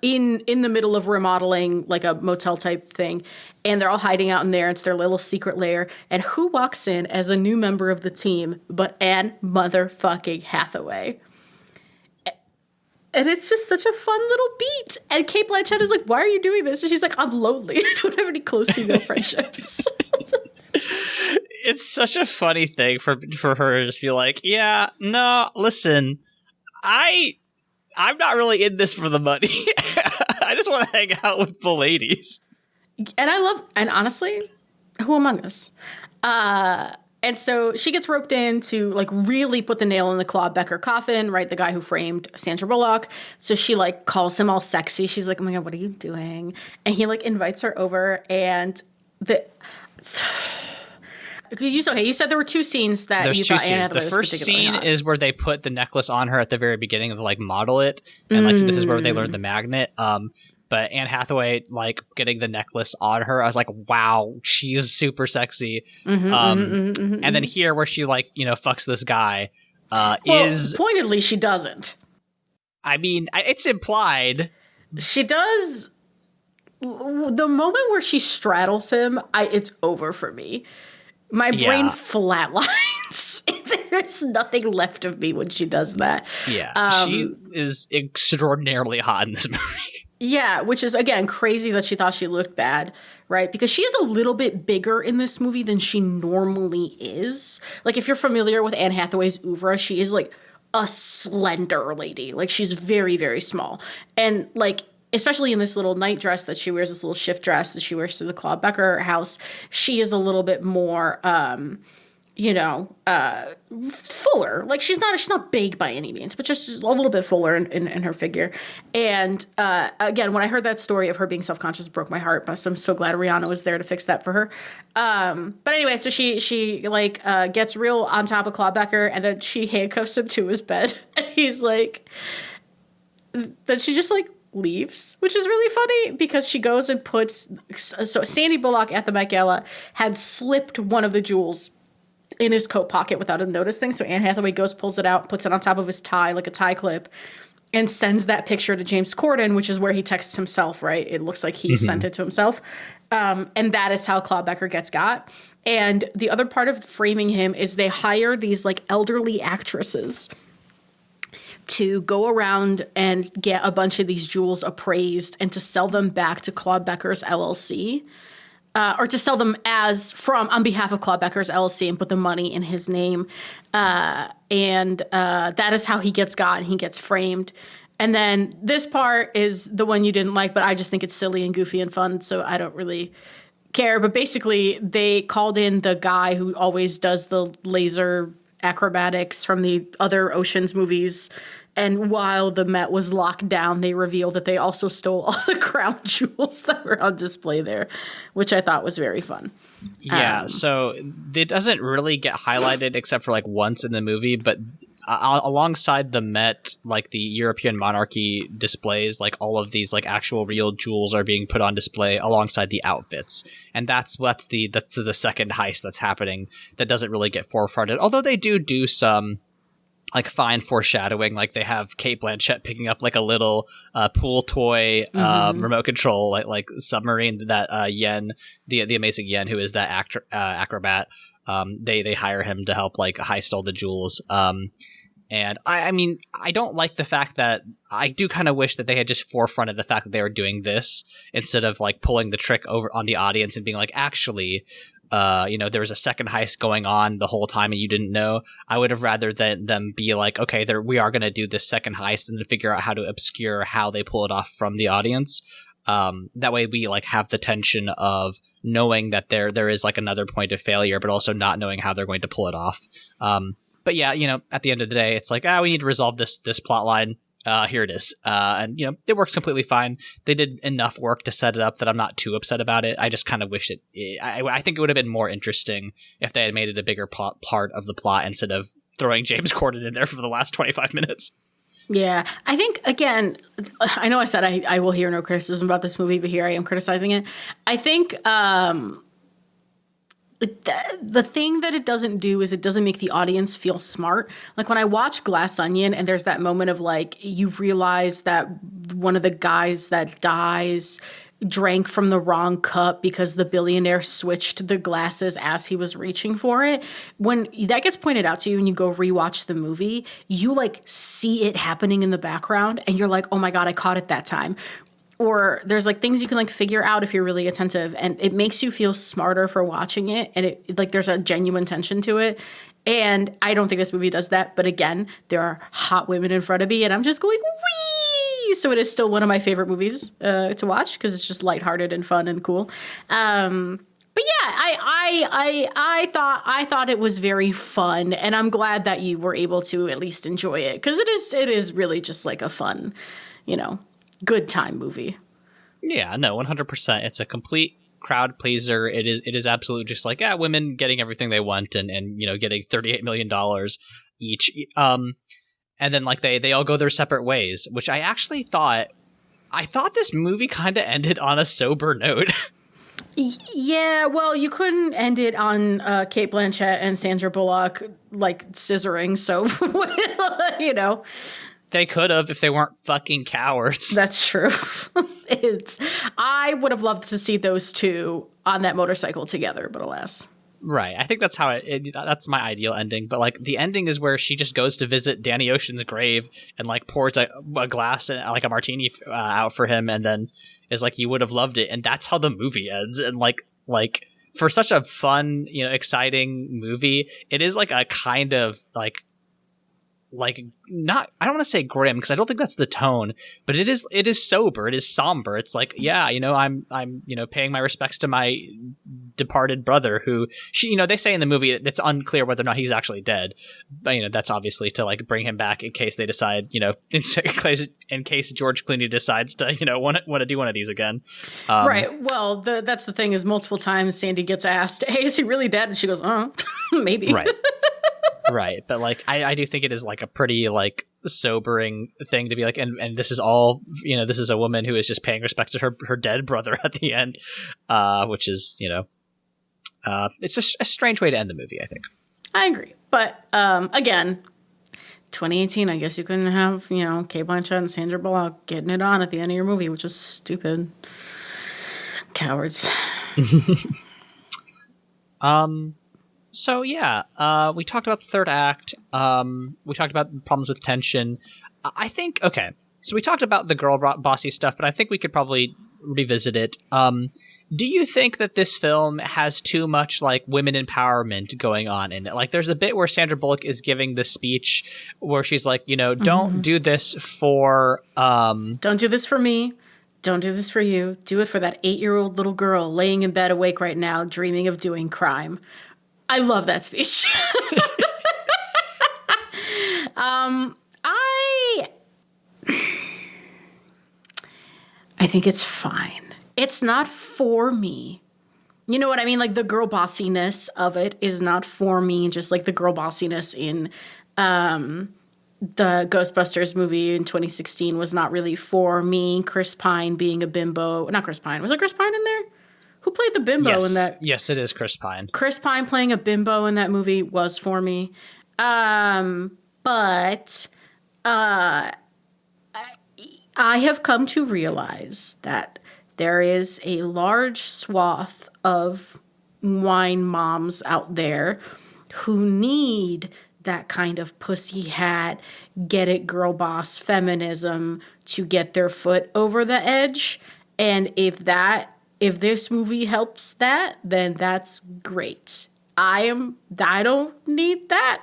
S2: in the middle of remodeling, like a motel type thing, and they're all hiding out in there. It's their little secret lair, and who walks in as a new member of the team but Anne motherfucking Hathaway? And it's just such a fun little beat. And Cate Blanchett is like, "Why are you doing this?" And she's like, "I'm lonely. I don't have any close female friendships."
S1: It's such a funny thing for her to just be like, yeah, no, listen, I'm not really in this for the money. I just want to hang out with the ladies.
S2: And honestly, who among us? And so she gets roped in to really put the nail in the Claude Becker coffin, right? The guy who framed Sandra Bullock. So she calls him all sexy. She's like, oh my God, what are you doing? And he invites her over, and You said there were two scenes that
S1: There's
S2: you
S1: two
S2: thought Anne
S1: scenes. The
S2: Hathaway was
S1: first
S2: particularly
S1: scene
S2: hot.
S1: is where they put the necklace on her at the very beginning to like model it, and like this is where they learned the magnet. But Anne Hathaway like getting the necklace on her, I was like, wow, she's super sexy. And then here where she like fucks this guy is
S2: pointedly she doesn't.
S1: I mean, it's implied.
S2: She does. The moment where she straddles him, it's over for me. My brain flatlines. There's nothing left of me when she does that.
S1: Yeah, she is extraordinarily hot in this movie.
S2: Yeah, which is, again, crazy that she thought she looked bad, right? Because she is a little bit bigger in this movie than she normally is. Like, if you're familiar with Anne Hathaway's oeuvre, she is, like, a slender lady. Like, she's very, very small. And, like, especially in this little night dress that she wears, this little shift dress that she wears to the Claude Becker house, she is a little bit more, fuller. Like she's not big by any means, but just a little bit fuller in her figure. And again, when I heard that story of her being self-conscious, it broke my heart. But I'm so glad Rihanna was there to fix that for her. But anyway, so she gets real on top of Claude Becker, and then she handcuffs him to his bed, and he's like, then she just like leaves, which is really funny because she goes and puts, so Sandy Bullock at the Met Gala had slipped one of the jewels in his coat pocket without him noticing. So Anne Hathaway goes, pulls it out, puts it on top of his tie, like a tie clip, and sends that picture to James Corden, which is where he texts himself, right? It looks like he sent it to himself. And that is how Claude Becker gets got. And the other part of framing him is they hire these like elderly actresses to go around and get a bunch of these jewels appraised and to sell them back to Claude Becker's LLC. Or to sell them on behalf of Claude Becker's LLC and put the money in his name. And that is how he gets got and he gets framed. And then this part is the one you didn't like, but I just think it's silly and goofy and fun, so I don't really care. But basically, they called in the guy who always does the laser acrobatics from the other Ocean's movies. And while the Met was locked down, they revealed that they also stole all the crown jewels that were on display there, which I thought was very fun.
S1: Yeah, so it doesn't really get highlighted except for like once in the movie, but alongside the Met, like the European monarchy displays, like all of these like actual real jewels are being put on display alongside the outfits. And that's the second heist that's happening that doesn't really get forefronted. Although they do some like fine foreshadowing, like they have Cate Blanchett picking up like a little pool toy remote control like submarine that Yen, the amazing Yen, who is that acrobat, they hire him to help like heist all the jewels. And I mean, I don't like the fact that I do kind of wish that they had just forefronted the fact that they were doing this instead of like pulling the trick over on the audience and being like, actually, there was a second heist going on the whole time and you didn't know. I would have rather them be like, okay, we are going to do this second heist and then figure out how to obscure how they pull it off from the audience. That way we like have the tension of knowing that there is like another point of failure, but also not knowing how they're going to pull it off. But yeah, at the end of the day, it's like, we need to resolve this plot line. Here it is. And it works completely fine. They did enough work to set it up that I'm not too upset about it. I just kind of wish I think it would have been more interesting if they had made it a bigger part of the plot instead of throwing James Corden in there for the last 25 minutes.
S2: Yeah, I think, again, I know I said I will hear no criticism about this movie, but here I am criticizing it. I think the thing that it doesn't do is it doesn't make the audience feel smart. Like when I watch Glass Onion and there's that moment of like, you realize that one of the guys that dies drank from the wrong cup because the billionaire switched the glasses as he was reaching for it. When that gets pointed out to you and you go rewatch the movie, you like see it happening in the background and you're like, oh my God, I caught it that time. Or there's like things you can like figure out if you're really attentive, and it makes you feel smarter for watching it. And it like there's a genuine tension to it. And I don't think this movie does that. But again, there are hot women in front of me and I'm just going, wee! So it is still one of my favorite movies to watch because it's just lighthearted and fun and cool. But yeah, I thought it was very fun, and I'm glad that you were able to at least enjoy it because it is really just like a fun, good time movie.
S1: Yeah, no, 100%. It's a complete crowd pleaser. It is absolutely just like, yeah, women getting everything they want and getting $38 million each. And then like they all go their separate ways, which I thought this movie kind of ended on a sober note.
S2: Yeah, well, you couldn't end it on Cate Blanchett and Sandra Bullock like scissoring, so
S1: They could have if they weren't fucking cowards.
S2: That's true. I would have loved to see those two on that motorcycle together, but alas.
S1: Right. I think that's how that's my ideal ending. But like the ending is where she just goes to visit Danny Ocean's grave and like pours a glass and like a martini out for him, and then is like, you would have loved it. And that's how the movie ends. And like for such a fun, exciting movie, it is like a kind of like not, I don't want to say grim because I don't think that's the tone, but it is sober. It is somber. It's like, yeah, I'm paying my respects to my departed brother who they say in the movie it's unclear whether or not he's actually dead, but that's obviously to like bring him back in case they decide, in case George Clooney decides to, want to do one of these again.
S2: Right. Well, that's the thing is multiple times Sandy gets asked, hey, is he really dead? And she goes, maybe.
S1: Right. Right, but like I do think it is like a pretty like sobering thing to be like, and this is all this is a woman who is just paying respect to her dead brother at the end, which is it's a strange way to end the movie, I think.
S2: I agree, but again, 2018, I guess you couldn't have Cate Blanchett and Sandra Bullock getting it on at the end of your movie, which is stupid. Cowards.
S1: So yeah, we talked about the third act. We talked about problems with tension. I think, okay, so we talked about the girl bossy stuff, but I think we could probably revisit it. Do you think that this film has too much like women empowerment going on in it? Like there's a bit where Sandra Bullock is giving the speech where she's like, don't do this for...
S2: Don't do this for me. Don't do this for you. Do it for that 8-year-old little girl laying in bed awake right now, dreaming of doing crime. I love that speech. I think it's fine. It's not for me. You know what I mean? Like the girl bossiness of it is not for me, just like the girl bossiness in the Ghostbusters movie in 2016 was not really for me. Chris Pine being a bimbo. Not Chris Pine. Was it Chris Pine in there? Who played the bimbo in that?
S1: Yes, it is Chris Pine.
S2: Chris Pine playing a bimbo in that movie was for me. But I have come to realize that there is a large swath of wine moms out there who need that kind of pussy hat, get it girl boss feminism to get their foot over the edge. And if this movie helps that, then that's great. I don't need that.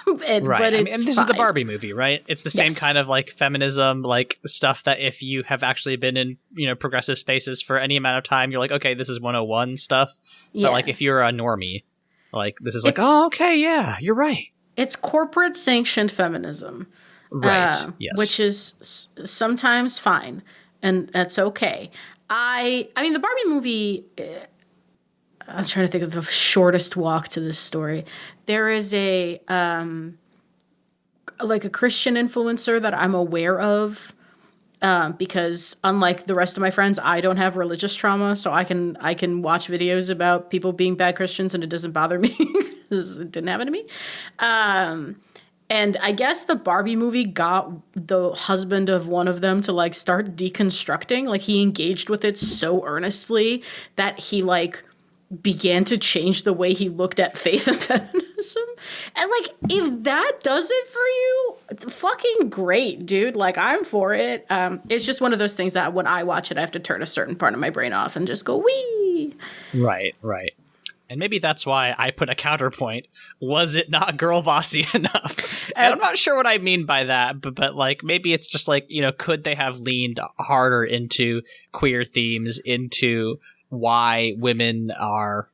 S1: Right.
S2: But
S1: and this is the Barbie movie, right? It's the same kind of like feminism, like stuff that if you have actually been in, progressive spaces for any amount of time, you're like, okay, this is 101 stuff. Yeah. But like if you're a normie, like this is like, oh, okay, yeah, you're right.
S2: It's corporate sanctioned feminism.
S1: Right. Yes.
S2: Which is sometimes fine. And that's okay. I mean, the Barbie movie, I'm trying to think of the shortest walk to this story. There is a Christian influencer that I'm aware of because unlike the rest of my friends, I don't have religious trauma. So I can watch videos about people being bad Christians and it doesn't bother me. It didn't happen to me. And I guess the Barbie movie got the husband of one of them to like start deconstructing. Like he engaged with it so earnestly that he like began to change the way he looked at faith and feminism. And like, if that does it for you, it's fucking great, dude. Like I'm for it. It's just one of those things that when I watch it, I have to turn a certain part of my brain off and just go, wee.
S1: Right. And maybe that's why I put a counterpoint. Was it not girl bossy enough? And I'm not sure what I mean by that, but like maybe it's just like, could they have leaned harder into queer themes, into why women are,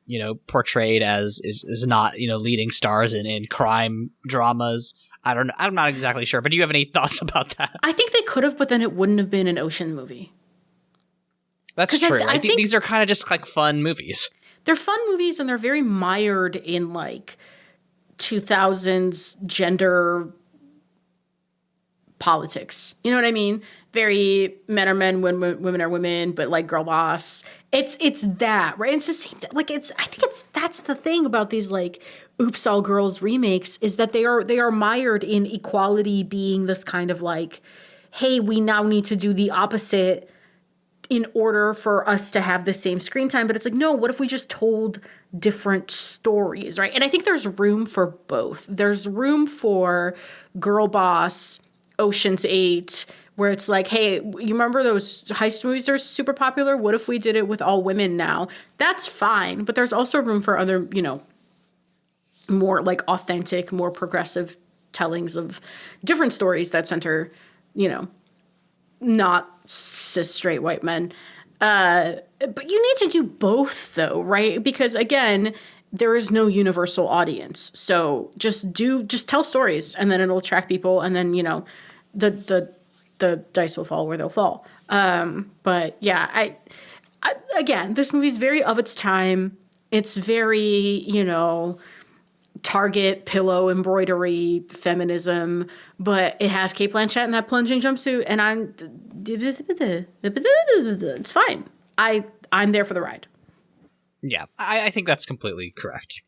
S1: portrayed as is not, leading stars in crime dramas. I don't know. I'm not exactly sure, but do you have any thoughts about that?
S2: I think they could have, but then it wouldn't have been an ocean movie.
S1: That's true. I think these are kind of just like fun movies.
S2: They're fun movies, and they're very mired in like 2000s gender politics. You know what I mean? Very men are men, women are women, but like girl boss. It's that, right? It's the same. Like that's the thing about these like Oops All Girls remakes is that they are mired in equality being this kind of like, hey, we now need to do the opposite in order for us to have the same screen time. But it's like, no, what if we just told different stories, right? And I think there's room for both. There's room for girl boss, Ocean's 8, where it's like, hey, you remember those heist movies that are super popular? What if we did it with all women now? That's fine. But there's also room for other, more like authentic, more progressive tellings of different stories that center, not cis straight white men. But you need to do both though, right? Because again, there is no universal audience. So just tell stories and then it'll attract people. And then, the dice will fall where they'll fall. But yeah, I again, this movie's very of its time. It's very, Target, pillow, embroidery, feminism, but it has Cate Blanchett in that plunging jumpsuit, and it's fine. I'm there for the ride.
S1: Yeah, I think that's completely correct.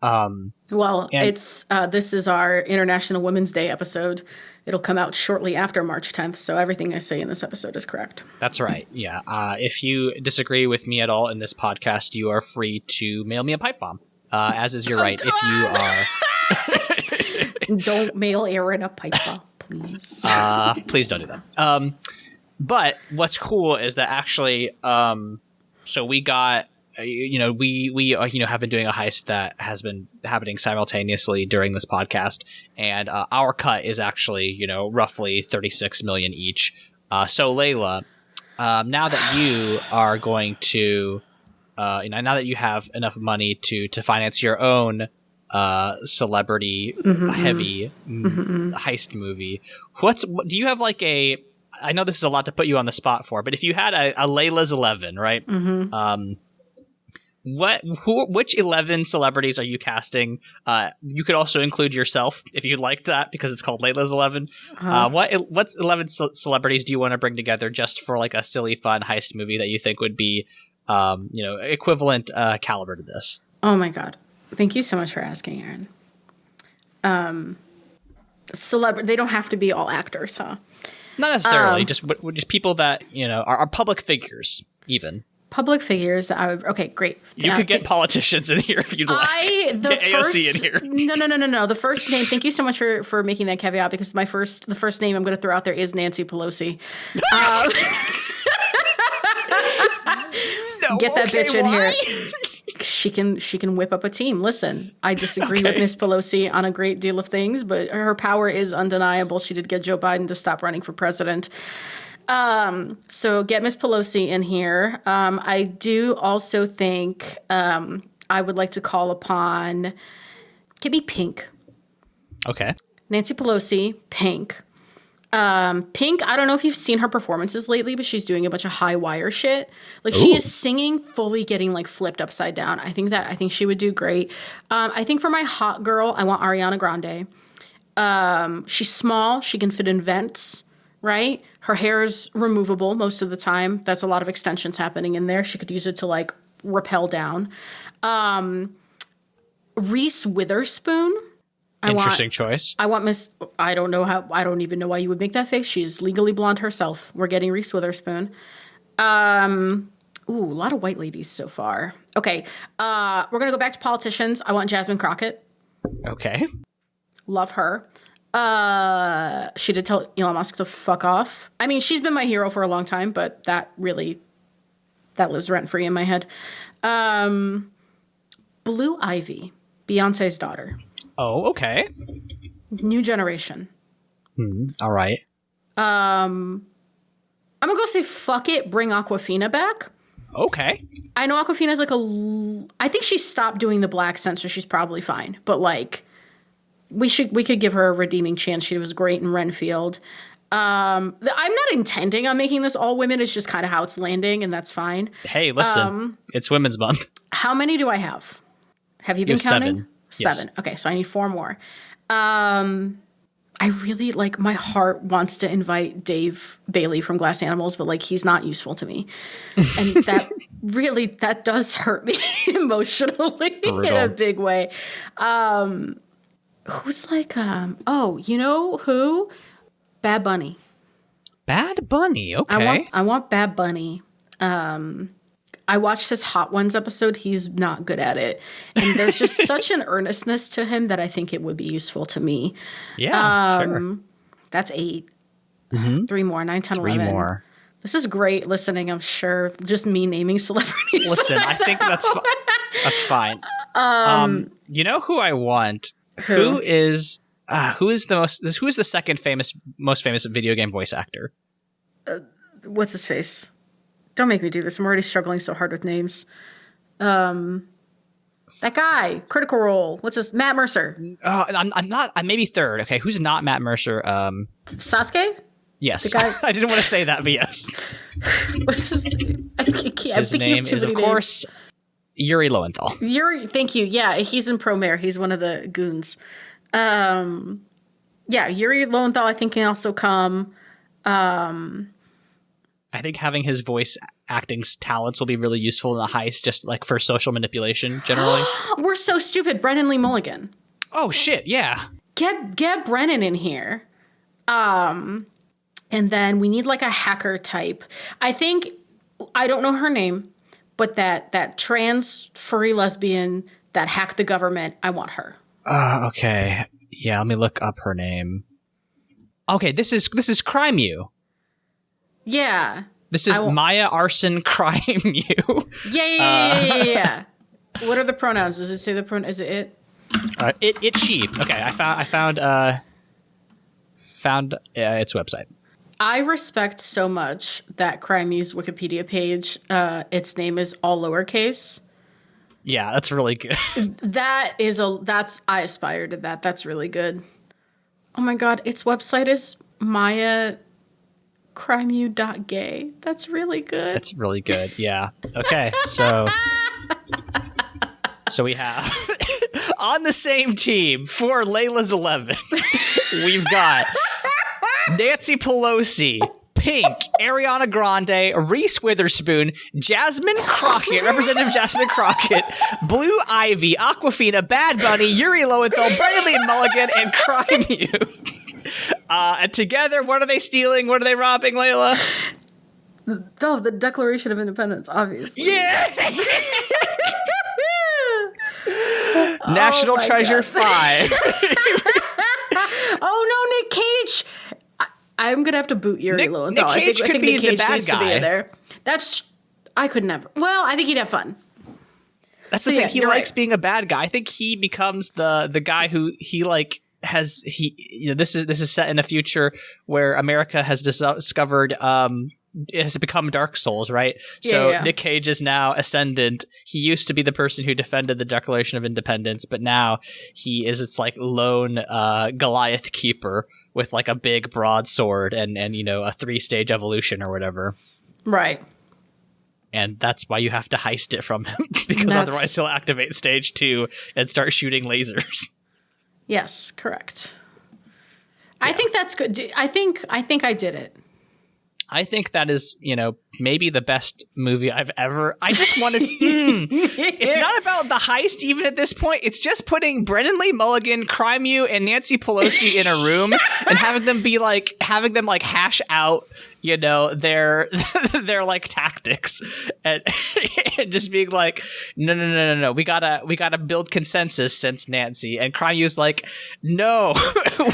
S2: It's this is our International Women's Day episode. It'll come out shortly after March 10th, so everything I say in this episode is correct.
S1: That's right, yeah. If you disagree with me at all in this podcast, you are free to mail me a pipe bomb. As is your right, if you are...
S2: Don't mail Aaron a pipe bomb, please.
S1: Please don't do that. But what's cool is that actually, so we got... we have been doing a heist that has been happening simultaneously during this podcast, and our cut is actually roughly 36 million each. So Layla, now that you are going to now that you have enough money to finance your own celebrity heavy heist movie, do you have like a... I know this is a lot to put you on the spot for, but if you had a Layla's 11, right? Which 11 celebrities are you casting? You could also include yourself if you'd like that, because it's called Layla's 11. What 11 celebrities do you want to bring together just for like a silly, fun heist movie that you think would be, equivalent caliber to this?
S2: Oh my God. Thank you so much for asking, Aaron. They don't have to be all actors, huh?
S1: Not necessarily, just people that, are public figures, even.
S2: Public figures that I would... Okay, great.
S1: You could get politicians in here if you'd like. Get AOC in here.
S2: No. The first name... Thank you so much for making that caveat, because the first name I'm going to throw out there is Nancy Pelosi. Get that bitch in here. She can whip up a team. Listen, I disagree with Miss Pelosi on a great deal of things, but her power is undeniable. She did get Joe Biden to stop running for president. So get Miss Pelosi in here. I do also think I would like to call upon... Give me Pink.
S1: Okay.
S2: Nancy Pelosi, Pink. Pink, I don't know if you've seen her performances lately, but she's doing a bunch of high wire shit. Like, she is singing, fully getting like flipped upside down. I think she would do great. I think for my hot girl, I want Ariana Grande. She's small. She can fit in vents, right? Her hair is removable most of the time. That's a lot of extensions happening in there. She could use it to like rappel down. Reese Witherspoon.
S1: Interesting choice.
S2: I want Miss... I don't even know why you would make that face. She's legally blonde herself. We're getting Reese Witherspoon. A lot of white ladies so far. Okay. We're going to go back to politicians. I want Jasmine Crockett.
S1: Okay.
S2: Love her. She did tell Elon Musk to fuck off. I mean, she's been my hero for a long time, but that lives rent-free in my head. Blue Ivy, Beyonce's daughter.
S1: Oh, okay.
S2: New generation.
S1: All right.
S2: I'm going to go say fuck it, bring Awkwafina back.
S1: Okay.
S2: I know Awkwafina's like I think she stopped doing the black scent, so she's probably fine. But like, we could give her a redeeming chance. She was great in Renfield. I'm not intending on making this all women. It's just kind of how it's landing, and that's fine.
S1: Hey, listen, it's Women's Month.
S2: How many do I have? Have you been counting?
S1: 7.
S2: 7. Yes. Okay, so I need 4 more. I really my heart wants to invite Dave Bailey from Glass Animals, but he's not useful to me. And that does hurt me emotionally in a big way. Who's oh, you know who? Bad Bunny.
S1: Bad Bunny, okay.
S2: I want Bad Bunny. I watched his Hot Ones episode. He's not good at it. And there's just such an earnestness to him that I think it would be useful to me.
S1: Yeah, sure.
S2: That's 8. 3 more, 9, 10, 11.
S1: 3 more.
S2: This is great listening, I'm sure. Just me naming celebrities.
S1: Listen, I think that's fine. You know who I want?
S2: Who
S1: is the second most famous video game voice actor?
S2: What's his face? Don't make me do this. I'm already struggling so hard with names. That guy, Critical Role. What's his? Matt Mercer.
S1: I'm not. I'm maybe third. Okay, who's not Matt Mercer?
S2: Sasuke.
S1: Yes,
S2: the guy.
S1: I didn't want to say that, but yes.
S2: What's his name?
S1: His name is, of course, Yuri Lowenthal.
S2: Thank you. Yeah, he's in Promare. He's one of the goons. Yeah, Yuri Lowenthal, I think, can also come.
S1: I think having his voice acting talents will be really useful in a heist, just for social manipulation, generally.
S2: We're so stupid. Brennan Lee Mulligan.
S1: Oh, shit, yeah.
S2: Get Brennan in here. And then we need a hacker type. I don't know her name, but that trans furry lesbian that hacked the government, I want her.
S1: Okay. Yeah, let me look up her name. Okay, this is Crimew.
S2: Yeah.
S1: This is Maya Arson Crimew.
S2: Yeah. What are the pronouns? Does it say the pronoun? Is it it?
S1: It she. Okay, I found its website.
S2: I respect so much that Crimew's Wikipedia page, its name is all lowercase.
S1: Yeah, that's really good.
S2: I aspire to that. That's really good. Oh my god, its website is Crimew.gay. That's really good.
S1: That's really good. Yeah. Okay. So we have on the same team for Layla's 11. We've got Nancy Pelosi, Pink, Ariana Grande, Reese Witherspoon, Jasmine Crockett, Representative Jasmine Crockett, Blue Ivy, Aquafina, Bad Bunny, Yuri Lowenthal, Brennan Lee Mulligan, and Crimew. And together, what are they stealing? What are they robbing, Layla?
S2: The Declaration of Independence, obviously.
S1: Yeah! National Treasure 5.
S2: Oh no, Nick Cage! I'm gonna have to boot Yuri Lowenthal.
S1: Nick Cage could be the bad guy.
S2: To be there. I could never. Well, I think he'd have fun.
S1: That's the thing. He likes being a bad guy. I think he becomes the guy who this is set in a future where America has discovered it has become Dark Souls, right? So Nick Cage is now ascendant. He used to be the person who defended the Declaration of Independence, but now he is lone Goliath keeper with a big broadsword and a 3-stage evolution or whatever.
S2: Right.
S1: And that's why you have to heist it from him, because otherwise he'll activate stage 2 and start shooting lasers.
S2: Yes, correct. Yeah. I think that's good. I think I did it.
S1: I think that is, maybe the best movie I've ever. I just want to. It's not about the heist, even at this point. It's just putting Brennan Lee Mulligan, Crimew, and Nancy Pelosi in a room and having them hash out, their tactics and just being no. We gotta build consensus since Nancy, and Crimew's no,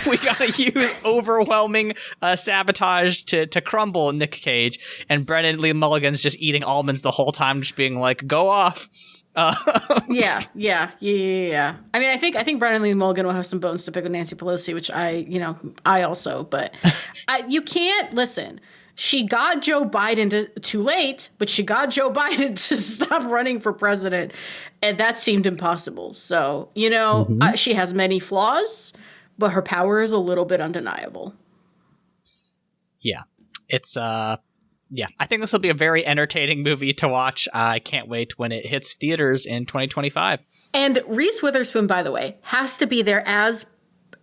S1: we gotta use overwhelming sabotage to crumble Nick Cage, and Brennan Lee Mulligan's just eating almonds the whole time, just being go off.
S2: Yeah. I mean, I think Brennan Lee Mulligan will have some bones to pick with Nancy Pelosi, which I also, but you can't listen. She got Joe Biden too late, but she got Joe Biden to stop running for president, and that seemed impossible. So, she has many flaws, but her power is a little bit undeniable.
S1: Yeah. It's yeah, I think this will be a very entertaining movie to watch. I can't wait when it hits theaters in 2025.
S2: And Reese Witherspoon, by the way, has to be there as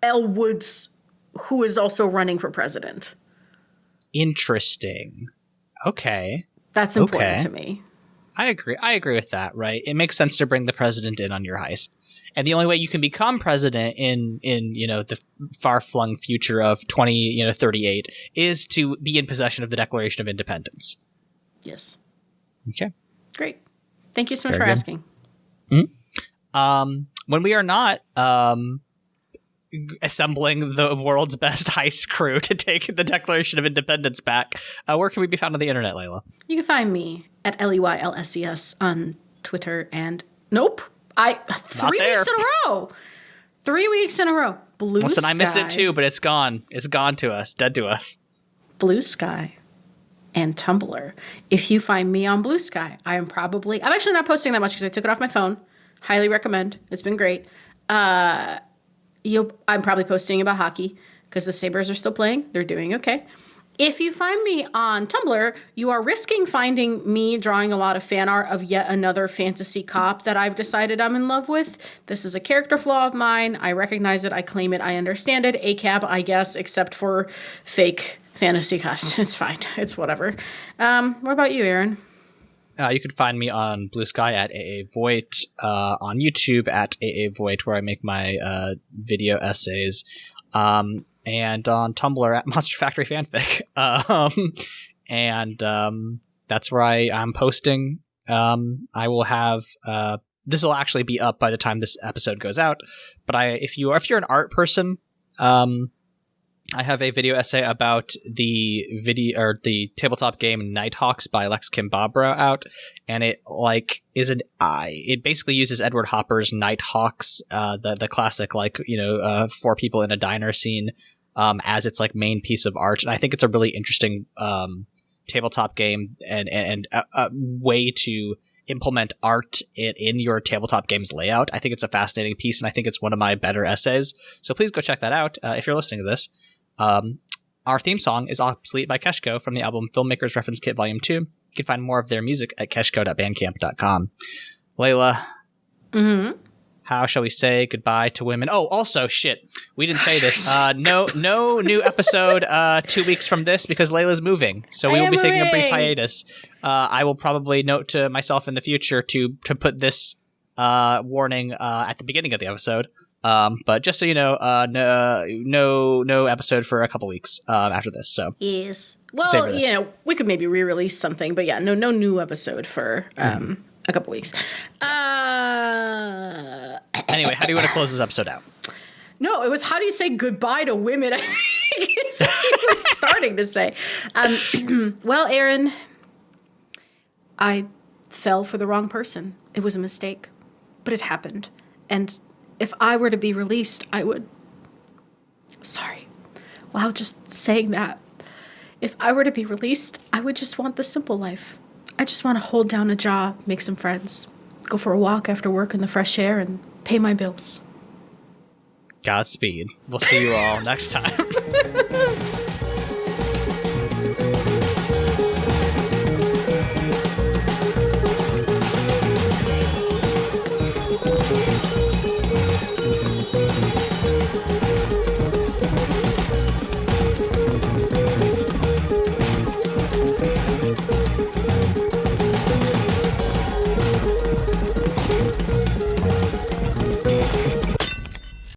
S2: Elle Woods, who is also running for president.
S1: Interesting. Okay.
S2: That's important to me.
S1: I agree with that, right? It makes sense to bring the president in on your heist. And the only way you can become president in the far-flung future of 2038 is to be in possession of the Declaration of Independence.
S2: Yes.
S1: Okay.
S2: Great. Thank you so much for asking.
S1: Mm-hmm. When we are not assembling the world's best heist crew to take the Declaration of Independence back, where can we be found on the internet, Layla?
S2: You can find me at LEYLSCS on Twitter and nope. 3 weeks in a row. 3 weeks in a row. Blue
S1: Listen,
S2: Sky.
S1: I miss it too, but it's gone. It's gone to us. Dead to us.
S2: Blue Sky and Tumblr. If you find me on Blue Sky, I'm actually not posting that much because I took it off my phone. Highly recommend. It's been great. I'm probably posting about hockey because the Sabres are still playing. They're doing okay. If you find me on Tumblr, you are risking finding me drawing a lot of fan art of yet another fantasy cop that I've decided I'm in love with. This is a character flaw of mine. I recognize it. I claim it. I understand it. ACAB, I guess, except for fake fantasy cops. It's fine. It's whatever. What about you, Aaron?
S1: You can find me on Blue Sky at AA Voigt, on YouTube at AA Voigt, where I make my video essays. And on Tumblr at Monster Factory Fanfic. That's where I'm posting. I will have this will actually be up by the time this episode goes out. But if you're an art person, I have a video essay about the tabletop game Nighthawks by Lex Kimbabra out, and it it basically uses Edward Hopper's Nighthawks, the classic 4 people in a diner scene, as its main piece of art, and I think it's a really interesting tabletop game and a way to implement art in your tabletop game's layout. I think it's a fascinating piece, and I think it's one of my better essays. So please go check that out if you're listening to this. Our theme song is Obsolete by Keshco from the album Filmmaker's Reference Kit Volume 2. You can find more of their music at keshco.bandcamp.com. Layla, how shall we say goodbye to women? Oh, also, shit, we didn't say this. No new episode 2 weeks from this because Layla's moving. So we will be taking a brief hiatus. I will probably note to myself in the future to put this warning at the beginning of the episode. But just so you know, no episode for a couple weeks after this. So
S2: yes, well, we could maybe re-release something, but yeah, no new episode for a couple weeks.
S1: Anyway, how do you want to close this episode out?
S2: No, it was how do you say goodbye to women? I think is what he was starting to say. Well, Aaron, I fell for the wrong person. It was a mistake, but it happened, and if I were to be released, I would... Sorry. Wow, just saying that. If I were to be released, I would just want the simple life. I just want to hold down a job, make some friends, go for a walk after work in the fresh air, and pay my bills.
S1: Godspeed. We'll see you all next time.